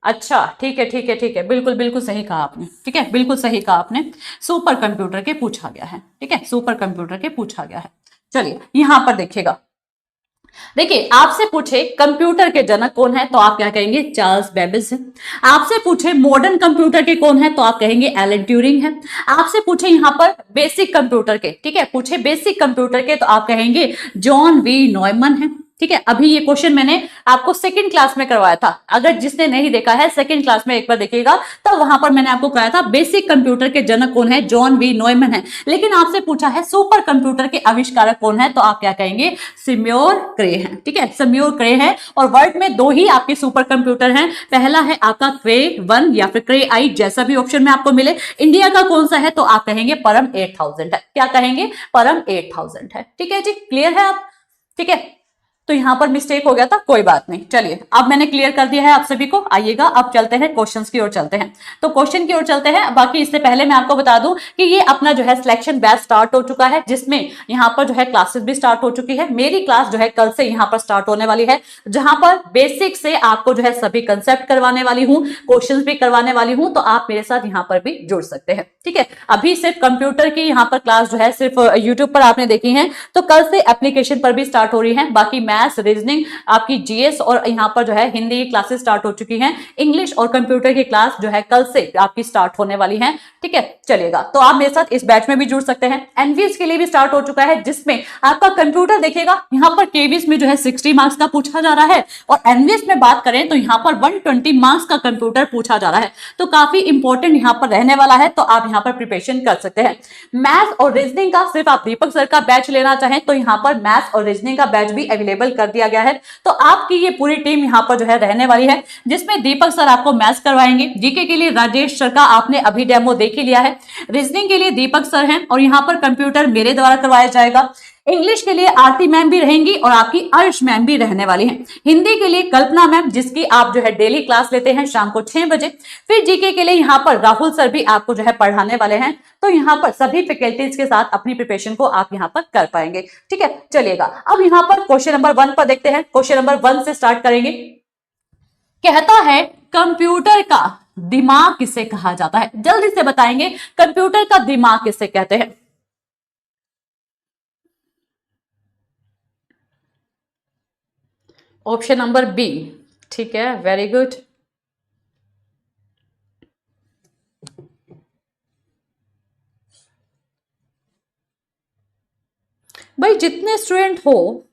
अच्छा ठीक है ठीक है ठीक है, बिल्कुल बिल्कुल सही कहा आपने, ठीक है बिल्कुल सही कहा आपने, सुपर कंप्यूटर के पूछा गया है, ठीक है सुपर कंप्यूटर के पूछा गया है। चलिए यहां पर देखिएगा, देखिए आपसे पूछे कंप्यूटर के जनक कौन है तो आप क्या कहेंगे, चार्ल्स बेबेज है। आपसे पूछे मॉडर्न कंप्यूटर के कौन है तो आप कहेंगे एलन ट्यूरिंग है। आपसे पूछे यहां पर बेसिक कंप्यूटर के, ठीक है पूछे बेसिक कंप्यूटर के तो आप कहेंगे जॉन वी नॉयमन है, ठीक है। अभी ये क्वेश्चन मैंने आपको सेकंड क्लास में करवाया था, अगर जिसने नहीं देखा है सेकंड क्लास में एक बार देखिएगा, तब वहां पर मैंने आपको कराया था बेसिक कंप्यूटर के जनक कौन है, जॉन वी नॉयमन है। लेकिन आपसे पूछा है सुपर कंप्यूटर के आविष्कारक कौन है तो आप क्या कहेंगे, सिम्योर क्रे हैं, ठीक है सिम्योर क्रे हैं। और वर्ल्ड में दो ही आपके सुपर कंप्यूटर हैं, पहला है आपका क्रे 1 या फिर क्रे आई, जैसा भी ऑप्शन में आपको मिले। इंडिया का कौन सा है तो आप कहेंगे परम 8000 है, क्या कहेंगे, परम 8000 है, ठीक है जी क्लियर है आप, ठीक है। तो यहां पर मिस्टेक हो गया था, कोई बात नहीं। चलिए अब मैंने क्लियर कर दिया है आप सभी को, आइएगा अब चलते हैं क्वेश्चंस की ओर चलते हैं। तो क्वेश्चन की ओर चलते हैं, बाकी इससे पहले मैं आपको बता दूं कि ये अपना जो है सिलेक्शन बैच स्टार्ट हो चुका है, जिसमें यहां पर जो है क्लासेस भी स्टार्ट हो चुकी है। मेरी क्लास जो है कल से यहां पर स्टार्ट होने वाली है, जहां पर बेसिक से आपको जो है सभी कंसेप्ट करवाने वाली हूं, क्वेश्चन भी करवाने वाली हूं, तो आप मेरे साथ यहां पर भी जुड़ सकते हैं, ठीक है। अभी सिर्फ कंप्यूटर की यहां पर क्लास जो है सिर्फ यूट्यूब पर आपने देखी है, तो कल से एप्लीकेशन पर भी स्टार्ट हो रही है। बाकी मैथ्स, रीजनिंग, आपकी जीएस और यहाँ पर जो है हिंदी की क्लासेस स्टार्ट हो चुकी हैं। इंग्लिश और कंप्यूटर की क्लास जो है कल से आपकी स्टार्ट होने वाली है, ठीक है। चलिएगा तो आप मेरे साथ इस बैच में भी जुड़ सकते हैं। एनवीएस के लिए भी स्टार्ट हो चुका है, जिसमें आपका कंप्यूटर देखिएगा यहाँ पर केवीएस में जो है 60 मार्क्स का पूछा जा रहा है, और एनवीएस में बात करें तो यहाँ पर 120 मार्क्स का कंप्यूटर पूछा जा रहा है, तो काफी इंपॉर्टेंट यहाँ पर रहने वाला है, तो आप यहाँ पर प्रिपरेशन कर सकते हैं। मैथ्स और रीजनिंग का सिर्फ आप दीपक सर का बैच लेना चाहें तो यहाँ पर मैथ्स और रीजनिंग का बैच भी अवेलेबल कर दिया गया है। तो आपकी ये पूरी टीम यहाँ पर जो है रहने वाली है, जिसमें दीपक सर आपको मैथ्स करवाएंगे, जीके के लिए राजेश सर का आपने अभी डेमो देख ही लिया है, रीजनिंग के लिए दीपक सर हैं और यहाँ पर कंप्यूटर मेरे द्वारा करवाया जाएगा। इंग्लिश के लिए आरती मैम भी रहेंगी और आपकी अर्श मैम भी रहने वाली हैं। हिंदी के लिए कल्पना मैम, जिसकी आप जो है डेली क्लास लेते हैं शाम को 6 बजे। फिर जीके के लिए यहाँ पर राहुल सर भी आपको जो है पढ़ाने वाले हैं, तो यहाँ पर सभी फैकल्टीज के साथ अपनी प्रिपरेशन को आप यहाँ पर कर पाएंगे, ठीक है। चलिएगा अब यहाँ पर क्वेश्चन नंबर 1 पर देखते हैं। क्वेश्चन नंबर 1 से स्टार्ट करेंगे। कहता है कंप्यूटर का दिमाग किसे कहा जाता है, जल्दी से बताएंगे कंप्यूटर का दिमाग किसे कहते हैं। ऑप्शन नंबर बी, ठीक है वेरी गुड। भाई जितने स्टूडेंट हो,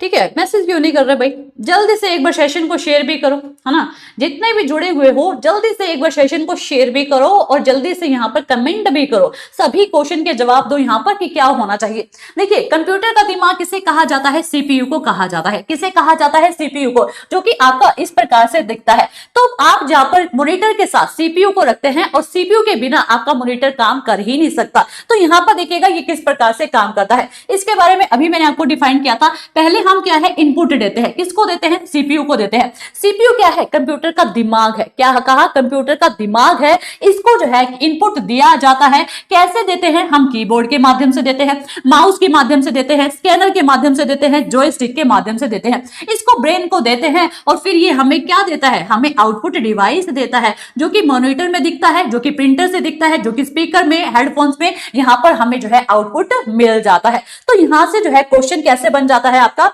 ठीक है मैसेज क्यों नहीं कर रहे भाई, जल्दी से एक बार सेशन को शेयर भी करो, है ना। जितने भी जुड़े हुए हो जल्दी से एक बार सेशन को शेयर भी करो और जल्दी से यहाँ पर कमेंट भी करो, सभी क्वेश्चन के जवाब दो यहाँ पर कि क्या होना चाहिए। देखिए कंप्यूटर का दिमाग किसे कहा जाता है, सीपीयू को कहा जाता है। किसे कहा जाता है, सीपीयू को, जो कि आपका इस प्रकार से दिखता है। तो आप जहां पर मॉनिटर के साथ सीपीयू को रखते हैं और सीपीयू के बिना आपका मॉनिटर काम कर ही नहीं सकता। तो यहाँ पर देखिएगा ये किस प्रकार से काम करता है, इसके बारे में अभी मैंने आपको डिफाइन किया था। पहले हम क्या है इनपुट देते हैं, किसको देते हैं, सीपीयू को देते हैं। सीपीयू क्या है, कंप्यूटर का दिमाग है। क्या कहा, कंप्यूटर का दिमाग है। इसको जो है इनपुट दिया जाता है, कैसे देते हैं, हम कीबोर्ड के माध्यम से देते हैं, माउस के माध्यम से देते हैं, स्कैनर के माध्यम से देते हैं, जॉयस्टिक के माध्यम से देते हैं। इसको ब्रेन को देते हैं और फिर ये हमें क्या देता है, हमें आउटपुट डिवाइस देता है, जो कि मॉनिटर में दिखता है, जो कि प्रिंटर से दिखता है, जो कि स्पीकर में, हेडफोन्स में यहां पर हमें जो है आउटपुट मिल जाता है। तो यहां से जो है क्वेश्चन कैसे बन जाता है आपका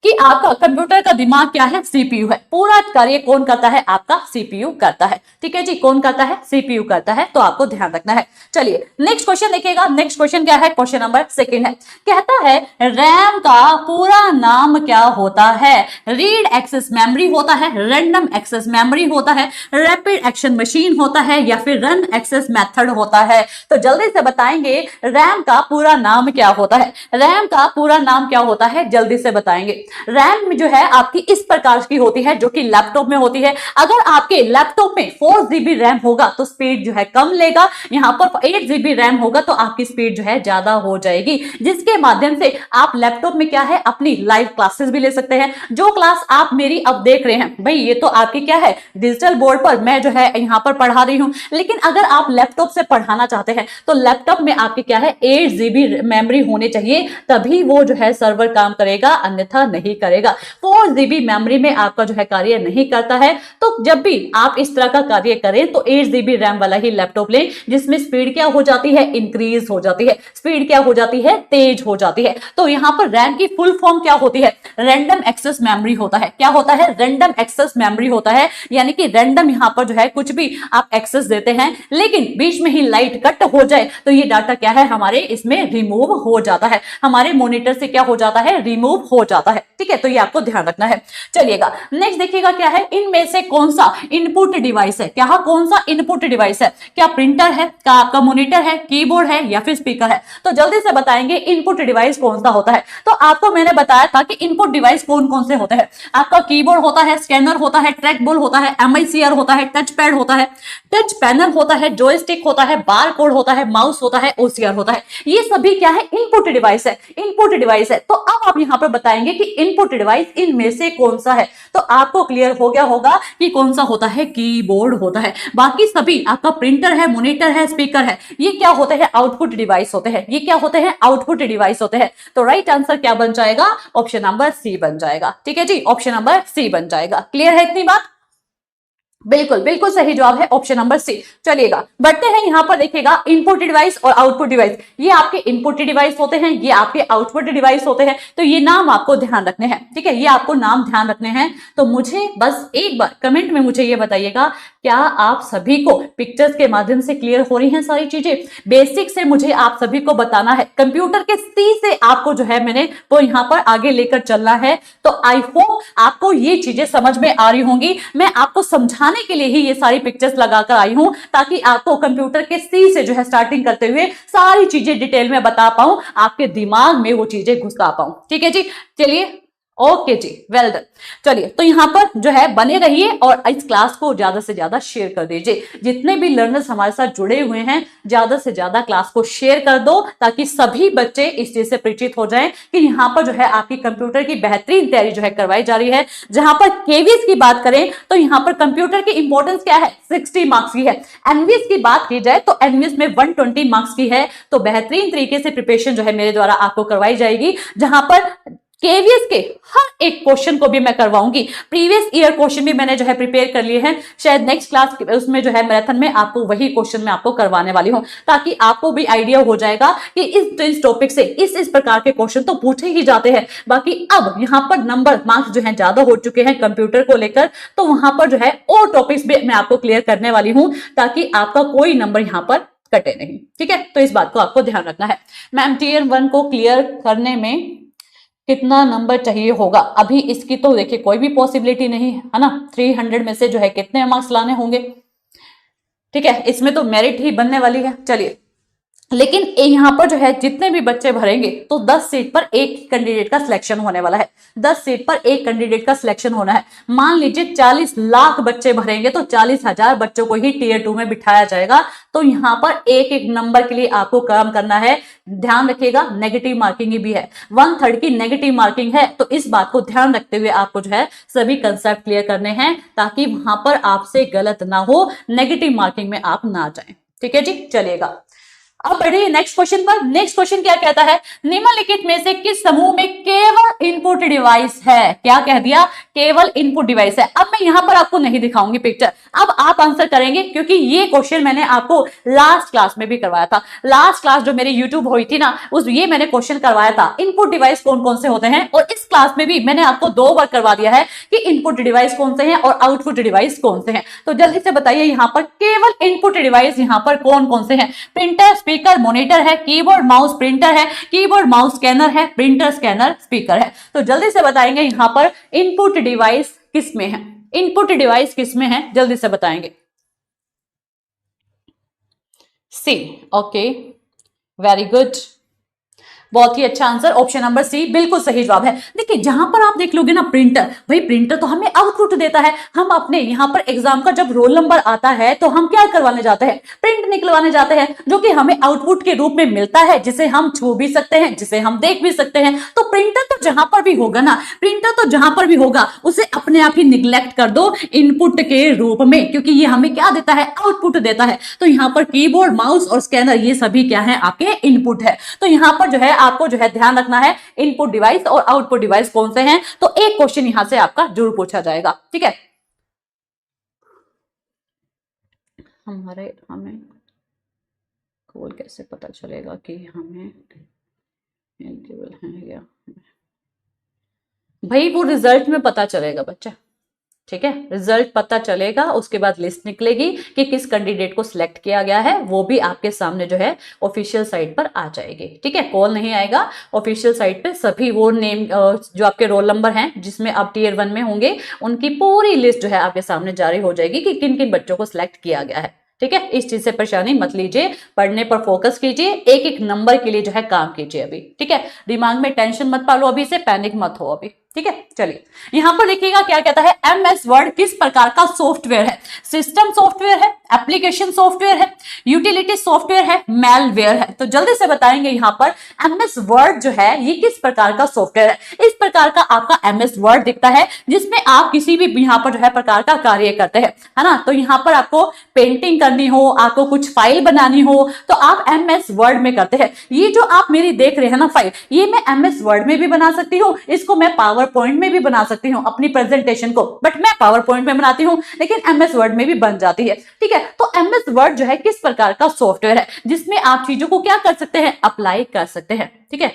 कि आपका कंप्यूटर का दिमाग क्या है, सीपीयू है। पूरा कार्य कौन करता है, आपका सीपीयू करता है, ठीक है जी, कौन करता है, सीपीयू करता है। तो आपको ध्यान रखना है। चलिए नेक्स्ट क्वेश्चन देखिएगा। नेक्स्ट क्वेश्चन क्या है, क्वेश्चन नंबर 2 है। कहता है रैम का पूरा नाम क्या होता है। रीड एक्सेस मेमोरी होता है, रैंडम एक्सेस मेमोरी होता है, रैपिड एक्शन मशीन होता है, या फिर रन एक्सेस मेथड होता है। तो जल्दी से बताएंगे रैम का पूरा नाम क्या होता है। रैम का पूरा नाम क्या होता है, जल्दी से बताएंगे। रैम जो है आपकी इस प्रकार की होती है जो कि लैपटॉप में होती है। अगर आपके लैपटॉप में 4 GB रैम होगा तो स्पीड जो है कम लेगा, यहाँ पर 8 GB रैम होगा तो आपकी स्पीड जो है ज्यादा हो जाएगी, जिसके माध्यम से आप लैपटॉप में क्या है अपनी लाइव क्लासेस भी ले सकते हैं। जो क्लास आप मेरी अब देख रहे हैं भाई, ये तो आपकी क्या है डिजिटल बोर्ड पर मैं जो है यहाँ पर पढ़ा रही हूं, लेकिन अगर आप लैपटॉप से पढ़ाना चाहते हैं तो लैपटॉप में आपके क्या है 8 GB मेमोरी होने चाहिए, तभी वो जो है सर्वर काम करेगा, अन्यथा नहीं करेगा। 4 GB मेमोरी में आपका जो है कार्य नहीं करता है। तो जब भी आप इस तरह का कार्य करें तो 8 GB रैम वाला ही लैपटॉप लें, जिसमें स्पीड क्या हो जाती है इंक्रीज हो जाती है, स्पीड क्या हो जाती है तेज हो जाती है। तो यहाँ पर रैम की फुल फॉर्म क्या होती है, रैंडम एक्सेस मेमोरी होता है। क्या होता है, रैंडम एक्सेस मेमोरी होता है, यानी कि रैंडम यहाँ पर जो है कुछ भी आप एक्सेस देते हैं, लेकिन बीच में ही लाइट कट हो जाए तो ये डाटा क्या है हमारे इसमें रिमूव हो जाता है, हमारे मॉनिटर से क्या हो जाता है रिमूव हो जाता है। ठीक है, तो ये आपको ध्यान रखना है। चलिएगा नेक्स्ट देखिएगा क्या है, इनमें से कौन सा इनपुट डिवाइस है, क्या कौन सा इनपुट डिवाइस है, क्या प्रिंटर है, क्या आपका मॉनिटर है, कीबोर्ड है या फिर स्पीकर है। तो जल्दी से बताएंगे इनपुट डिवाइस कौन सा होता है। तो आपको मैंने बताया था कि इनपुट डिवाइस कौन कौन से होते हैं। आपका कीबोर्ड होता है, स्कैनर होता है, ट्रैक बॉल होता है, MICR होता है, टच पैड होता है, टच पैनल होता है, जॉयस्टिक होता है, बार कोड होता है, माउस होता है, OCR होता है। ये सभी क्या है इनपुट डिवाइस है, इनपुट डिवाइस है। तो अब आप यहां पर बताएंगे कि इनपुट डिवाइस इनमें से कौन सा है। तो आपको क्लियर हो गया होगा कि कौन सा होता है, कीबोर्ड होता है। बाकी सभी आपका प्रिंटर है, मॉनिटर है, स्पीकर है, ये क्या होते हैं आउटपुट डिवाइस होते हैं, ये क्या होते हैं आउटपुट डिवाइस होते हैं। तो राइट आंसर क्या बन जाएगा, ऑप्शन नंबर सी बन जाएगा। ठीक है जी, ऑप्शन नंबर सी बन जाएगा। क्लियर है इतनी बात, बिल्कुल बिल्कुल सही जवाब है ऑप्शन नंबर सी। चलिएगा बढ़ते हैं, यहां पर देखिएगा इनपुट डिवाइस और आउटपुट डिवाइस, ये आपके इनपुट डिवाइस होते हैं, ये आपके आउटपुट डिवाइस होते हैं। तो ये नाम आपको ध्यान रखने हैं, ठीक है, ये आपको नाम ध्यान रखने हैं। तो मुझे बस एक बार कमेंट में मुझे ये बताइएगा, क्या आप सभी को पिक्चर्स के माध्यम से क्लियर हो रही हैं सारी चीजें। बेसिक से मुझे आप सभी को बताना है, कंप्यूटर के सी से आपको जो है मैंने वो यहाँ पर आगे लेकर चलना है। तो आई होप आपको ये चीजें समझ में आ रही होंगी। मैं आपको समझाने के लिए ही ये सारी पिक्चर्स लगाकर आई हूं, ताकि आपको कंप्यूटर के सी से जो है स्टार्टिंग करते हुए सारी चीजें डिटेल में बता पाऊं, आपके दिमाग में वो चीजें घुसा पाऊं। ठीक है जी, चलिए ओके जी, वेल डन। चलिए तो यहां पर जो है बने रहिए और इस क्लास को ज्यादा से ज्यादा शेयर कर दीजिए। जितने भी लर्नर्स हमारे साथ जुड़े हुए हैं ज्यादा से ज्यादा क्लास को शेयर कर दो, ताकि सभी बच्चे इस चीज से परिचित हो जाएं कि यहाँ पर जो है आपकी कंप्यूटर की बेहतरीन तैयारी जो है करवाई जा रही है। जहां पर केवीएस की बात करें तो यहाँ पर कंप्यूटर की इंपॉर्टेंस क्या है, 60 मार्क्स की है। एनवीएस की बात की जाए तो एनवीएस में 120 मार्क्स की है। तो बेहतरीन तरीके से प्रिपरेशन जो है मेरे द्वारा आपको करवाई जाएगी, जहां पर केवीएस के हर एक क्वेश्चन को भी मैं करवाऊंगी। प्रीवियस ईयर क्वेश्चन भी मैंने जो है प्रिपेयर कर लिए हैं, शायद नेक्स्ट क्लास उसमें जो है मैराथन में आपको वही क्वेश्चन मैं आपको करवाने वाली हूं, ताकि आपको भी आइडिया हो जाएगा कि इस टॉपिक से इस प्रकार के क्वेश्चन तो पूछे ही जाते हैं। बाकी अब यहाँ पर नंबर मार्क्स जो है ज्यादा हो चुके हैं कंप्यूटर को लेकर, तो वहां पर जो है और टॉपिक्स भी मैं आपको क्लियर करने वाली हूं, ताकि आपका कोई नंबर यहाँ पर कटे नहीं। ठीक है, तो इस बात को आपको ध्यान रखना है। मैम टीयर 1 को क्लियर करने में कितना नंबर चाहिए होगा, अभी इसकी तो देखिए कोई भी पॉसिबिलिटी नहीं है ना। 300 में से जो है कितने मार्क्स लाने होंगे, ठीक है, इसमें तो मेरिट ही बनने वाली है। चलिए, लेकिन यहाँ पर जो है जितने भी बच्चे भरेंगे तो 10 सीट पर एक कैंडिडेट का सिलेक्शन होने वाला है। 10 सीट पर एक कैंडिडेट का सिलेक्शन होना है। मान लीजिए 40 लाख बच्चे भरेंगे तो 40,000 बच्चों को ही टीयर 2 में बिठाया जाएगा। तो यहाँ पर एक एक नंबर के लिए आपको काम करना है। ध्यान रखिएगा नेगेटिव मार्किंग भी है, 1/3 की नेगेटिव मार्किंग है। तो इस बात को ध्यान रखते हुए आपको जो है सभी कंसेप्ट क्लियर करने हैं, ताकि वहां पर आपसे गलत ना हो, नेगेटिव मार्किंग में आप ना जाएं। ठीक है जी, चलिएगा अब बढ़िए नेक्स्ट क्वेश्चन पर। नेक्स्ट क्वेश्चन क्या कहता है, निम्नलिखित में से किस समूह में केवल इनपुट डिवाइस है। क्या कह दिया, केवल इनपुट डिवाइस है। अब मैं यहां पर आपको नहीं दिखाऊंगी पिक्चर, अब आप आंसर करेंगे, क्योंकि ये क्वेश्चन मैंने आपको लास्ट क्लास में भी करवाया था। लास्ट क्लास जो मेरी यूट्यूब हुई थी ना, ये मैंने क्वेश्चन करवाया था इनपुट डिवाइस कौन कौन से होते हैं, और इस क्लास में भी मैंने आपको 2 बार करवा दिया है कि इनपुट डिवाइस कौन से हैं और आउटपुट डिवाइस कौन से हैं। तो जल्दी से बताइए यहाँ पर केवल इनपुट डिवाइस यहाँ पर कौन कौन से हैं। प्रिंटर, स्पीकर, मॉनिटर है, कीबोर्ड माउस प्रिंटर है, कीबोर्ड माउस स्कैनर है, प्रिंटर स्कैनर स्पीकर है। तो जल्दी से बताएंगे यहाँ पर इनपुट डिवाइस किस में है, इनपुट डिवाइस किस में है, जल्दी से बताएंगे। सी, ओके, वेरी गुड। बहुत ही अच्छा आंसर, ऑप्शन नंबर सी बिल्कुल सही जवाब है। देखिए जहां पर आप देख लोगे ना प्रिंटर, भाई प्रिंटर तो हमें आउटपुट देता है। हम अपने यहाँ पर एग्जाम का जब रोल नंबर आता है तो हम क्या करवाने जाते हैं, प्रिंट निकलवाने जाते हैं, जो कि हमें आउटपुट के रूप में मिलता है, जिसे हम छू भी सकते हैं, जिसे हम देख भी सकते हैं। तो प्रिंटर तो जहां पर भी होगा ना, प्रिंटर तो जहां पर भी होगा उसे अपने आप ही निग्लेक्ट कर दो इनपुट के रूप में, क्योंकि ये हमें क्या देता है, आउटपुट देता है। तो यहाँ पर कीबोर्ड, माउस और स्कैनर ये सभी क्या है, आपके इनपुट है। तो यहाँ पर जो है आपको जो है ध्यान रखना है इनपुट डिवाइस और आउटपुट डिवाइस कौन से हैं। तो एक क्वेश्चन यहां से आपका जरूर पूछा जाएगा, ठीक है। हमें गोल कैसे पता चलेगा कि हमें एलिजिबल है या, भाई वो रिजल्ट में पता चलेगा बच्चा, ठीक है। रिजल्ट पता चलेगा, उसके बाद लिस्ट निकलेगी कि किस कैंडिडेट को सिलेक्ट किया गया है, वो भी आपके सामने जो है ऑफिशियल साइट पर आ जाएगी, ठीक है। कॉल नहीं आएगा, ऑफिशियल साइट पे सभी वो नेम जो आपके रोल नंबर हैं जिसमें आप टियर 1 में होंगे, उनकी पूरी लिस्ट जो है आपके सामने जारी हो जाएगी कि किन किन बच्चों को सिलेक्ट किया गया है, ठीक है। इस चीज से परेशानी मत लीजिए, पढ़ने पर फोकस कीजिए, एक एक नंबर के लिए जो है काम कीजिए अभी, ठीक है। दिमाग में टेंशन मत पालो अभी से, पैनिक मत हो अभी, ठीक है। चलिए यहां पर देखिएगा क्या कहता है, एमएस वर्ड किस प्रकार का सॉफ्टवेयर है। सिस्टम सॉफ्टवेयर है, एप्लीकेशन सॉफ्टवेयर है, यूटिलिटी सॉफ्टवेयर है, मेलवेयर है। तो जल्दी से बताएंगे यहां पर एमएस वर्ड जो है ये किस प्रकार का सॉफ्टवेयर है। इस प्रकार का आपका एमएस वर्ड दिखता है जिसमें आप किसी भी यहां पर जो है प्रकार का कार्य करते हैं, है ना। तो यहां पर आपको पेंटिंग करनी हो, आपको कुछ फाइल बनानी हो तो आप एमएस वर्ड में करते हैं। ये जो आप मेरी देख रहे हैं ना फाइल, ये मैं एमएस वर्ड में भी बना सकती हूँ, इसको मैं पावर पॉइंट में भी बना सकती हूँ अपनी प्रेजेंटेशन को, बट मैं पावर पॉइंट में बनाती हूँ, लेकिन एमएस वर्ड में भी बन जाती है, ठीक है। तो एमएस वर्ड जो है किस प्रकार का सॉफ्टवेयर है जिसमें आप चीजों को क्या कर सकते हैं, अप्लाई कर सकते हैं, ठीक है।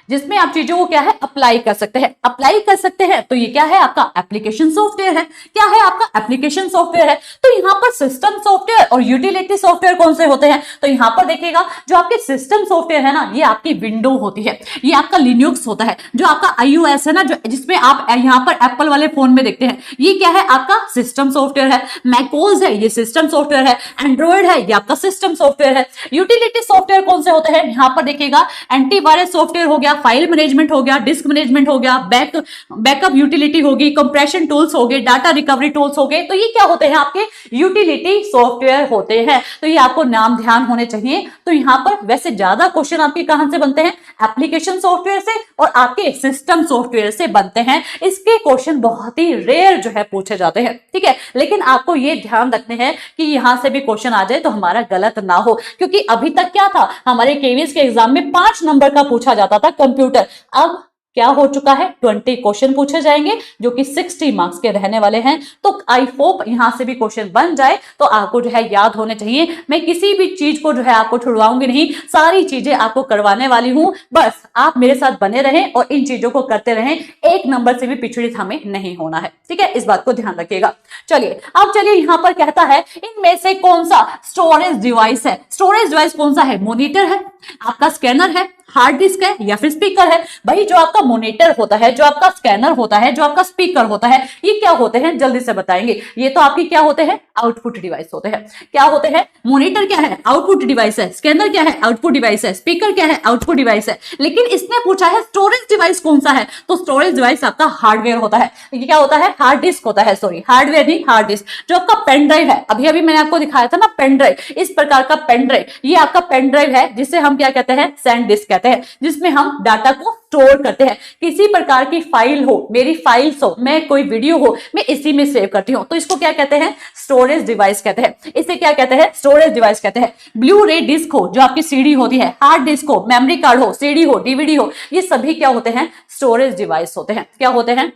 जिसमें आप चीजों को क्या है, अप्लाई कर सकते हैं। अप्लाई कर सकते हैं तो ये क्या है, आपका एप्लीकेशन सॉफ्टवेयर है। क्या है, आपका एप्लीकेशन सॉफ्टवेयर है। तो यहाँ पर सिस्टम सॉफ्टवेयर और यूटिलिटी सॉफ्टवेयर कौन से होते हैं, तो यहाँ पर देखिएगा जो आपके सिस्टम सॉफ्टवेयर है ना, ये आपकी विंडो होती है, ये आपका लिनक्स होता है। जो आपका iOS है ना, जो जिसमें आप यहाँ पर एप्पल वाले फोन में देखते हैं, ये क्या है, आपका सिस्टम सॉफ्टवेयर है। मैकोस है, ये सिस्टम सॉफ्टवेयर है। एंड्रॉइड है, ये आपका सिस्टम सॉफ्टवेयर है। यूटिलिटी सॉफ्टवेयर कौन से होते हैं, यहाँ पर देखिएगा एंटीवायरस सॉफ्टवेयर हो गया, फाइल मैनेजमेंट हो गया, डिस्क मैनेजमेंट हो गया, बैकअप यूटिलिटी होगी, कंप्रेशन टूल्स हो गए, डाटा रिकवरी टूल्स हो गए। तो ये क्या होते हैं, आपके यूटिलिटी सॉफ्टवेयर होते हैं। तो ये आपको नाम ध्यान होने चाहिए। तो यहाँ पर वैसे ज्यादा क्वेश्चन आपके कहां से बनते हैं, एप्लीकेशन सॉफ्टवेयर से और आपके सिस्टम सॉफ्टवेयर से बनते हैं। इसके क्वेश्चन बहुत ही रेयर जो है पूछे जाते हैं, ठीक है। लेकिन आपको ये ध्यान रखने हैं कि यहां से भी क्वेश्चन आ जाए तो हमारा गलत ना हो, क्योंकि अभी तक क्या था, हमारे केवीएस के एग्जाम में 5 नंबर का पूछा जाता था कंप्यूटर। अब क्या हो चुका है, 20 क्वेश्चन पूछे जाएंगे जो कि 60 मार्क्स के रहने वाले हैं। तो आई होप यहां से भी क्वेश्चन बन जाए तो आपको जो है याद होने चाहिए। मैं किसी भी चीज को जो है आपको छुड़वाऊंगी नहीं, सारी चीजें आपको करवाने वाली हूं। बस आप मेरे साथ बने रहें और इन चीजों को करते रहें, एक नंबर से भी पिछड़ित हमें नहीं होना है, ठीक है। इस बात को ध्यान रखिएगा। चलिए अब चलिए यहां पर कहता है इनमें से कौन सा स्टोरेज डिवाइस है। स्टोरेज डिवाइस कौन सा है, मॉनिटर है, आपका स्कैनर है, हार्ड डिस्क है या फिर स्पीकर है। भाई जो आपका मॉनिटर होता है, जो आपका स्कैनर होता है, जो आपका स्पीकर होता है, ये क्या होते हैं, जल्दी से बताएंगे। ये तो आपकी क्या होते हैं, आउटपुट डिवाइस होते हैं। क्या होते हैं, मॉनिटर क्या है, आउटपुट डिवाइस है। स्कैनर क्या है, आउटपुट डिवाइस है। स्पीकर क्या है, आउटपुट डिवाइस है। लेकिन इसने पूछा है स्टोरेज डिवाइस कौन सा है, तो स्टोरेज डिवाइस आपका हार्डवेयर होता है। ये क्या होता है, हार्ड डिस्क होता है, सॉरी हार्डवेयर नहीं, हार्ड डिस्क। जो आपका पेन ड्राइव है, अभी अभी मैंने आपको दिखाया था ना पेन ड्राइव, इस प्रकार का पेन ड्राइव, ये आपका पेन ड्राइव है जिसे हम क्या कहते हैं, सैंड डिस्क कहते हैं, जिसमें हम डाटा को स्टोर करते हैं। किसी प्रकार की फाइल हो, मेरी फाइल्स हो, मैं कोई वीडियो हो, मैं इसी में सेव करती हूं, तो इसको क्या कहते हैं, स्टोरेज डिवाइस कहते हैं। इसे क्या कहते हैं, स्टोरेज डिवाइस कहते हैं। ब्लू रे डिस्क हो, जो आपकी सीडी होती है, हार्ड डिस्क हो, मेमोरी कार्ड हो, सीडी हो, डीवीडी हो, ये सभी क्या होते हैं, स्टोरेज डिवाइस होते हैं। क्या होते हैं,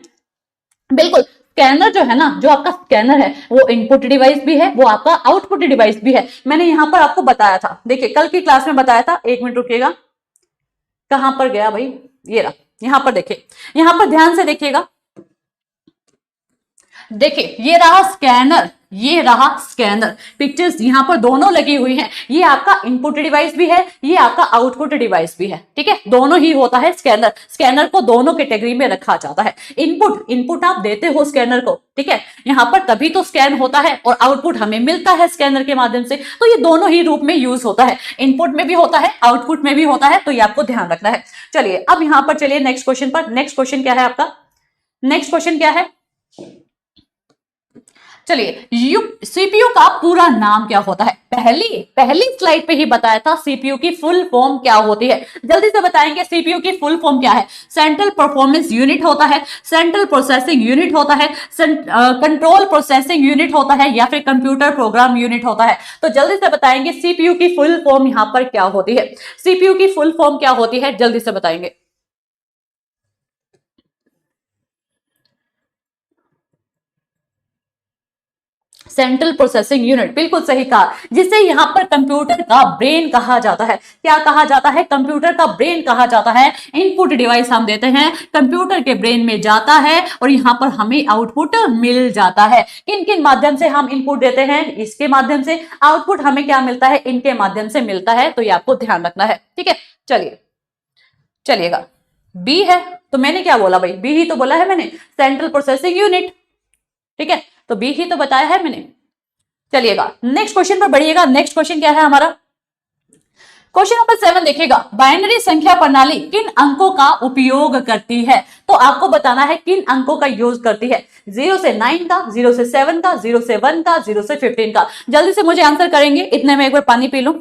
बिल्कुल। स्कैनर जो है ना, जो आपका स्कैनर है वो इनपुट डिवाइस भी है, वो आपका आउटपुट डिवाइस भी है। मैंने यहां पर आपको बताया था, देखिए कल की क्लास में बताया था, एक मिनट रुकिएगा, कहां पर गया भाई, ये रहा, यहां पर देखिए, यहां पर ध्यान से देखिएगा। देखिए ये रहा स्कैनर, ये रहा स्कैनर। पिक्चर्स यहाँ पर दोनों लगी हुई हैं, ये आपका इनपुट डिवाइस भी है, ये आपका आउटपुट डिवाइस भी है, ठीक है, दोनों ही होता है स्कैनर। स्कैनर को दोनों कैटेगरी में रखा जाता है। इनपुट आप देते हो स्कैनर को, ठीक है, यहाँ पर तभी तो स्कैन होता है, और आउटपुट हमें मिलता है स्कैनर के माध्यम से। तो ये दोनों ही रूप में यूज होता है, इनपुट में भी होता है, आउटपुट में भी होता है, तो ये आपको ध्यान रखना है। चलिए अब यहाँ पर चलिए नेक्स्ट क्वेश्चन पर। नेक्स्ट क्वेश्चन क्या है आपका? नेक्स्ट क्वेश्चन क्या है? चलिए, सीपीयू का पूरा नाम क्या होता है? पहली स्लाइड पे ही बताया था सीपीयू की फुल फॉर्म क्या होती है। जल्दी से बताएंगे सीपीयू की फुल फॉर्म क्या है? सेंट्रल परफॉर्मेंस यूनिट होता है, सेंट्रल प्रोसेसिंग यूनिट होता है, कंट्रोल प्रोसेसिंग यूनिट होता है, या फिर कंप्यूटर प्रोग्राम यूनिट होता है। तो जल्दी से बताएंगे सीपीयू की फुल फॉर्म यहां पर क्या होती है? सीपीयू की फुल फॉर्म क्या होती है? जल्दी से बताएंगे। सेंट्रल प्रोसेसिंग यूनिट, बिल्कुल सही कहा, जिसे यहाँ पर कंप्यूटर का ब्रेन कहा जाता है। क्या कहा जाता है? कंप्यूटर का ब्रेन कहा जाता है। इनपुट डिवाइस हम देते हैं, कंप्यूटर के ब्रेन में जाता है, और यहाँ पर हमें आउटपुट मिल जाता है। किन किन माध्यम से हम इनपुट देते हैं? इसके माध्यम से। आउटपुट हमें क्या मिलता है? इनके माध्यम से मिलता है। तो ये आपको ध्यान रखना है, ठीक है। चलिएगा, बी है, तो मैंने क्या बोला भाई? बी ही तो बोला है मैंने, सेंट्रल प्रोसेसिंग यूनिट, ठीक है, तो बी ही तो बताया है मैंने। चलिएगा नेक्स्ट क्वेश्चन पर बढ़िएगा। नेक्स्ट क्वेश्चन क्या है हमारा? क्वेश्चन नंबर 7 देखिएगा, बाइनरी संख्या प्रणाली किन अंकों का उपयोग करती है? तो आपको बताना है किन अंकों का यूज करती है। 0 से 9 का, 0 से 7 का, 0 से 1 का, 0 से 15 का। जल्दी से मुझे आंसर करेंगे, इतने में एक बार पानी पी लूं।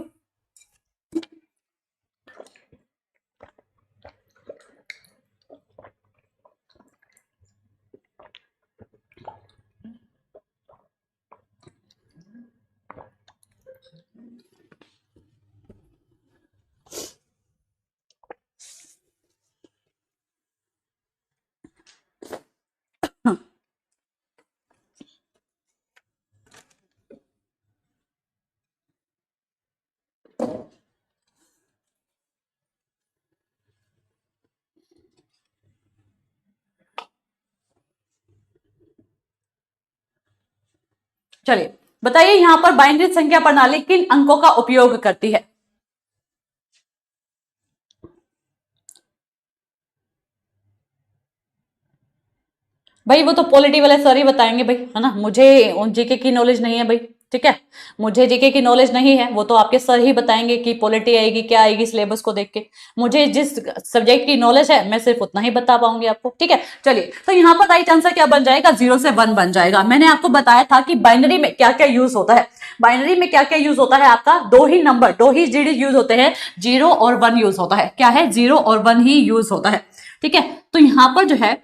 चलिए बताइए, यहां पर बाइनरी संख्या प्रणाली किन अंकों का उपयोग करती है? भाई वो तो पॉलिटी वाले सर ही बताएंगे भाई, है ना, मुझे जीके की नॉलेज नहीं है भाई, ठीक है, मुझे जीके की नॉलेज नहीं है, वो तो आपके सर ही बताएंगे कि पॉलिटी आएगी क्या आएगी सिलेबस को देख के। मुझे जिस सब्जेक्ट की नॉलेज है मैं सिर्फ उतना ही बता पाऊंगी आपको, ठीक है। चलिए, तो यहाँ पर राइट आंसर क्या बन जाएगा? 0 से 1 बन जाएगा। मैंने आपको बताया था कि बाइनरी में क्या क्या यूज होता है। बाइनरी में क्या क्या यूज होता है? आपका दो ही डिजिट यूज होते हैं, 0 और 1 यूज होता है। क्या है? 0 और 1 ही यूज होता है, ठीक है। तो यहाँ पर जो है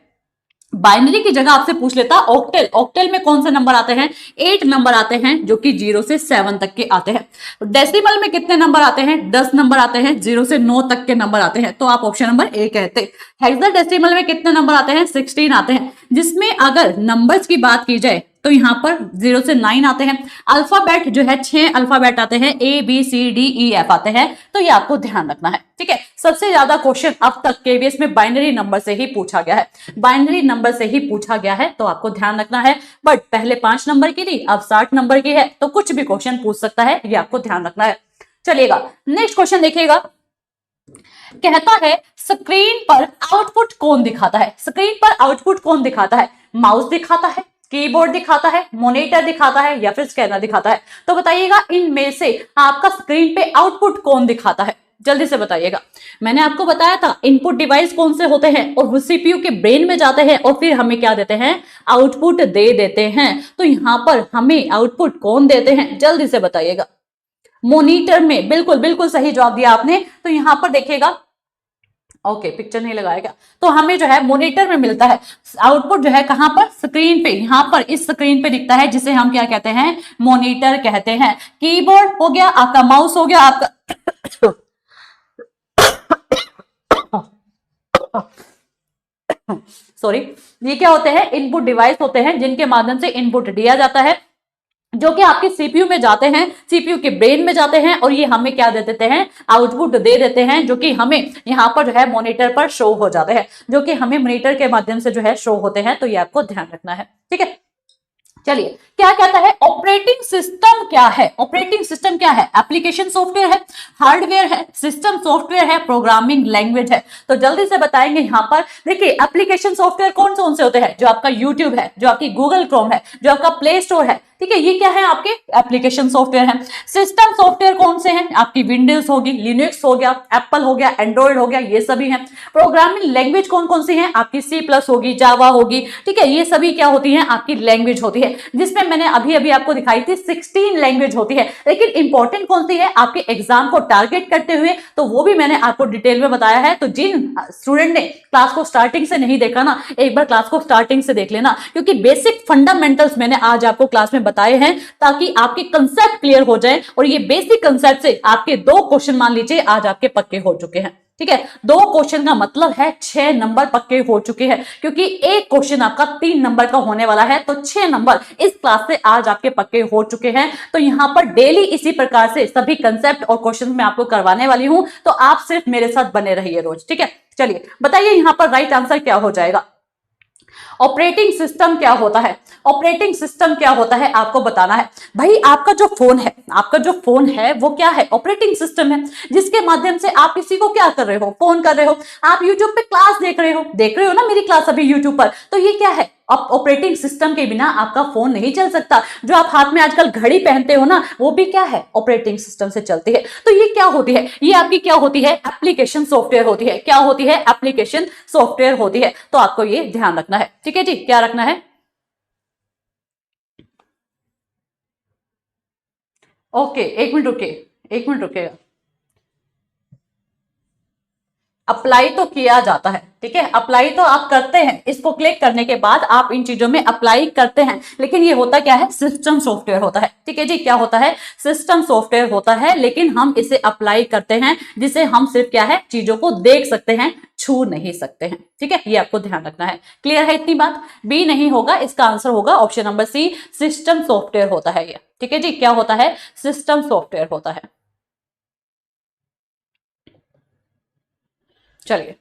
बाइनरी की जगह आपसे पूछ लेता ऑक्टेल। ऑक्टेल में कौन से नंबर आते हैं? 8 नंबर आते हैं, जो कि 0 से 7 तक के आते हैं। डेसिमल में कितने नंबर आते हैं? 10 नंबर आते हैं, 0 से 9 तक के नंबर आते हैं, तो आप ऑप्शन नंबर ए कहते। हेक्साडेसिमल में कितने नंबर आते हैं? 16 आते हैं, जिसमें अगर नंबर्स की बात की जाए तो यहाँ पर 0 से 9 आते हैं। अल्फाबेट जो है 6 अल्फाबेट आते हैं, ABCDEF आते हैं, तो ये आपको ध्यान रखना है, ठीक है। सबसे ज्यादा क्वेश्चन अब तक केवीएस में बाइनरी नंबर से ही पूछा गया है, बाइनरी नंबर से ही पूछा गया है, तो आपको ध्यान रखना है। बट पहले 5 नंबर की थी, अब 60 नंबर की है, तो कुछ भी क्वेश्चन पूछ सकता है, ये आपको ध्यान रखना है। चलिएगा नेक्स्ट क्वेश्चन देखिएगा, कहता है स्क्रीन पर आउटपुट कौन दिखाता है? स्क्रीन पर आउटपुट कौन दिखाता है? माउस दिखाता है, कीबोर्ड दिखाता है, मॉनिटर दिखाता है, या फिर स्कैनर दिखाता है? तो बताइएगा इनमें से आपका स्क्रीन पे आउटपुट कौन दिखाता है? जल्दी से बताइएगा। मैंने आपको बताया था इनपुट डिवाइस कौन से होते हैं, और वो सीपीयू के ब्रेन में जाते हैं, और फिर हमें क्या देते हैं? आउटपुट दे देते हैं। तो यहां पर हमें आउटपुट कौन देते हैं? जल्दी से बताइएगा। मॉनिटर में, बिल्कुल बिल्कुल सही जवाब दिया आपने। तो यहां पर देखिएगा, ओके पिक्चर नहीं लगाएगा, तो हमें जो है मॉनिटर में मिलता है आउटपुट, जो है कहां पर? स्क्रीन पे, यहां पर इस स्क्रीन पे दिखता है, जिसे हम क्या कहते हैं? मॉनिटर कहते हैं। कीबोर्ड हो गया आपका, माउस हो गया आपका सॉरी, ये क्या होते हैं? इनपुट डिवाइस होते हैं, जिनके माध्यम से इनपुट दिया जाता है, जो कि आपके सीपीयू में जाते हैं, सीपीयू के ब्रेन में जाते हैं, और ये हमें क्या दे देते हैं? आउटपुट दे देते हैं, जो कि हमें यहाँ पर जो है मॉनिटर पर शो हो जाते हैं, जो कि हमें मॉनिटर के माध्यम से जो है शो होते हैं। तो ये आपको ध्यान रखना है, ठीक है। चलिए, क्या कहता है ऑपरेटिंग सिस्टम क्या है? ऑपरेटिंग सिस्टम क्या है? एप्लीकेशन सॉफ्टवेयर है, हार्डवेयर है, सिस्टम सॉफ्टवेयर है, प्रोग्रामिंग लैंग्वेज है? तो जल्दी से बताएंगे यहां पर। देखिए, एप्लीकेशन सॉफ्टवेयर कौन से होते हैं? जो आपका यूट्यूब है, जो आपकी गूगल क्रोम है, जो आपका प्ले स्टोर है, ठीक है, ये क्या है? आपके एप्लीकेशन सॉफ्टवेयर है। सिस्टम सॉफ्टवेयर कौन से हैं? आपकी विंडोज होगी, लिनक्स हो गया, एप्पल हो गया, एंड्रॉइड हो गया, ये सभी हैं। प्रोग्रामिंग लैंग्वेज कौन सी है? आपकी C+ होगी, जावा होगी, ठीक है, ये सभी क्या होती है? आपकी लैंग्वेज होती है, जिसमें मैंने अभी अभी आपको दिखाई थी 16 लैंग्वेज होती है। लेकिन इंपॉर्टेंट कौन सी है आपके एग्जाम को टारगेट करते हुए, तो वो भी मैंने आपको डिटेल में बताया है। तो जिन स्टूडेंट ने क्लास को स्टार्टिंग से नहीं देखा ना, एक बार क्लास को स्टार्टिंग से देख लेना, क्योंकि बेसिक फंडामेंटल्स मैंने आज आपको क्लास में बताए हैं, ताकि आपके कंसेप्ट क्लियर हो जाए। और ये बेसिक कंसेप्ट से आपके 2 क्वेश्चन मान लीजिए आज आपके पक्के हो चुके हैं, ठीक है। 2 क्वेश्चन का मतलब है 6 नंबर पक्के हो चुके हैं, क्योंकि एक क्वेश्चन आपका 3 नंबर का होने वाला है, तो 6 नंबर इस क्लास से आज आपके पक्के हो चुके हैं। तो यहां पर डेली इसी प्रकार से सभी कंसेप्ट और क्वेश्चन मैं आपको करवाने वाली हूं, तो आप सिर्फ मेरे साथ बने रहिए रोज, ठीक है। चलिए बताइए यहां पर राइट आंसर क्या हो जाएगा? ऑपरेटिंग सिस्टम क्या होता है? ऑपरेटिंग सिस्टम क्या होता है आपको बताना है। भाई आपका जो फोन है वो क्या है? ऑपरेटिंग सिस्टम है, जिसके माध्यम से आप किसी को क्या कर रहे हो? फोन कर रहे हो। आप यूट्यूब पे क्लास देख रहे हो ना, मेरी क्लास अभी यूट्यूब पर, तो ये क्या है? ऑपरेटिंग सिस्टम के बिना आपका फोन नहीं चल सकता। जो आप हाथ में आजकल घड़ी पहनते हो ना, वो भी क्या है? ऑपरेटिंग सिस्टम से चलती है। तो ये क्या होती है? ये आपकी क्या होती है? एप्लीकेशन सॉफ्टवेयर होती है। क्या होती है? एप्लीकेशन सॉफ्टवेयर होती है। तो आपको ये ध्यान रखना है, ठीक है जी। क्या रखना है? ओके, एक मिनट रुकिए, एक मिनट रुकिएगा। अप्लाई तो किया जाता है, ठीक है, अप्लाई तो आप करते हैं। इसको क्लिक करने के बाद आप इन चीजों में अप्लाई करते हैं, लेकिन ये होता क्या है? सिस्टम सॉफ्टवेयर होता है, ठीक है जी। क्या होता है? सिस्टम सॉफ्टवेयर होता है, लेकिन हम इसे अप्लाई करते हैं, जिसे हम सिर्फ क्या है? चीजों को देख सकते हैं, छू नहीं सकते हैं, ठीक है। ये आपको ध्यान रखना है। क्लियर है इतनी बात? बी नहीं होगा, इसका आंसर होगा option number C, system software होता है ये, ठीक है जी। क्या होता है? सिस्टम सॉफ्टवेयर होता है। चलिए,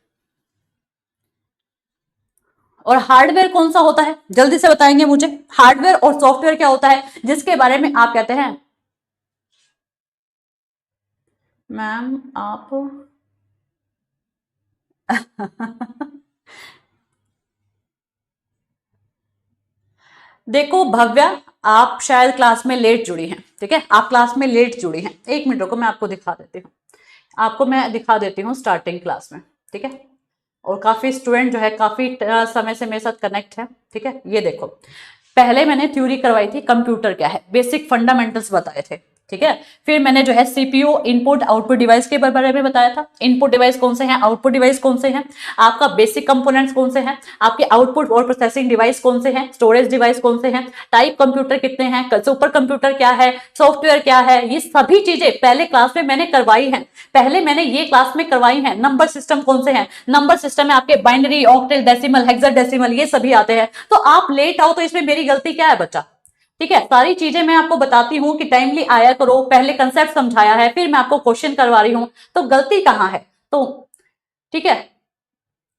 और हार्डवेयर कौन सा होता है? जल्दी से बताएंगे मुझे। हार्डवेयर और सॉफ्टवेयर क्या होता है जिसके बारे में आप कहते हैं मैम आप देखो भव्या, आप शायद क्लास में लेट जुड़ी हैं, ठीक है, आप क्लास में लेट जुड़ी हैं। एक मिनट रुको, मैं आपको दिखा देती हूँ, आपको मैं दिखा देती हूँ स्टार्टिंग क्लास में, ठीक है। और काफी स्टूडेंट जो है काफी समय से मेरे साथ कनेक्ट है, ठीक है। ये देखो, पहले मैंने थ्योरी करवाई थी, कंप्यूटर क्या है, बेसिक फंडामेंटल्स बताए थे, ठीक है। फिर मैंने जो है सीपीयू इनपुट आउटपुट डिवाइस के बारे में बताया था। इनपुट डिवाइस कौन से हैं, आउटपुट डिवाइस कौन से हैं, आपका बेसिक कंपोनेंट्स कौन से हैं, आपके आउटपुट और प्रोसेसिंग डिवाइस कौन से हैं, स्टोरेज डिवाइस कौन से हैं, टाइप कंप्यूटर कितने हैं, सुपर कंप्यूटर क्या है, सॉफ्टवेयर क्या है, ये सभी चीजें पहले क्लास में मैंने करवाई हैं। पहले मैंने ये क्लास में करवाई हैं। नंबर सिस्टम कौन से हैं, नंबर सिस्टम में आपके बाइनरी, ऑक्टल, डेसिमल, हेक्साडेसिमल, ये सभी आते हैं। तो आप लेट आओ तो इसमें मेरी गलती क्या है बच्चा? ठीक है, सारी चीजें मैं आपको बताती हूँ कि टाइमली आया करो, पहले कंसेप्ट समझाया है, फिर मैं आपको क्वेश्चन करवा रही हूँ, तो गलती कहाँ है? तो ठीक है,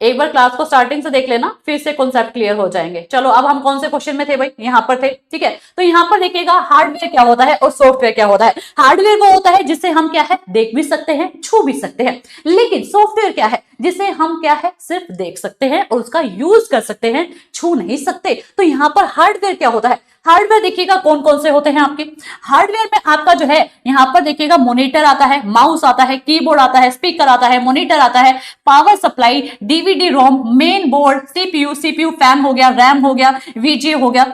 एक बार क्लास को स्टार्टिंग से देख लेना, फिर से कॉन्सेप्ट क्लियर हो जाएंगे। चलो, अब हम कौन से क्वेश्चन में थे भाई? यहाँ पर थे, ठीक है। तो यहाँ पर देखिएगा हार्डवेयर क्या होता है और सॉफ्टवेयर क्या होता है। हार्डवेयर वो होता है जिसे हम क्या है, देख भी सकते हैं, छू भी सकते हैं। लेकिन सॉफ्टवेयर क्या है, जिसे हम क्या है, सिर्फ देख सकते हैं और उसका यूज कर सकते हैं, छू नहीं सकते। तो यहाँ पर हार्डवेयर क्या होता है? हार्डवेयर देखिएगा कौन कौन से होते हैं आपके। हार्डवेयर में आपका जो है यहाँ पर देखिएगा मॉनिटर आता है, माउस आता है, कीबोर्ड आता है, स्पीकर आता है, मॉनिटर आता है, पावर सप्लाई, डीवीडी रोम, मेन बोर्ड, सीपीयू फैन हो गया, रैम हो गया, वीजीए हो गया,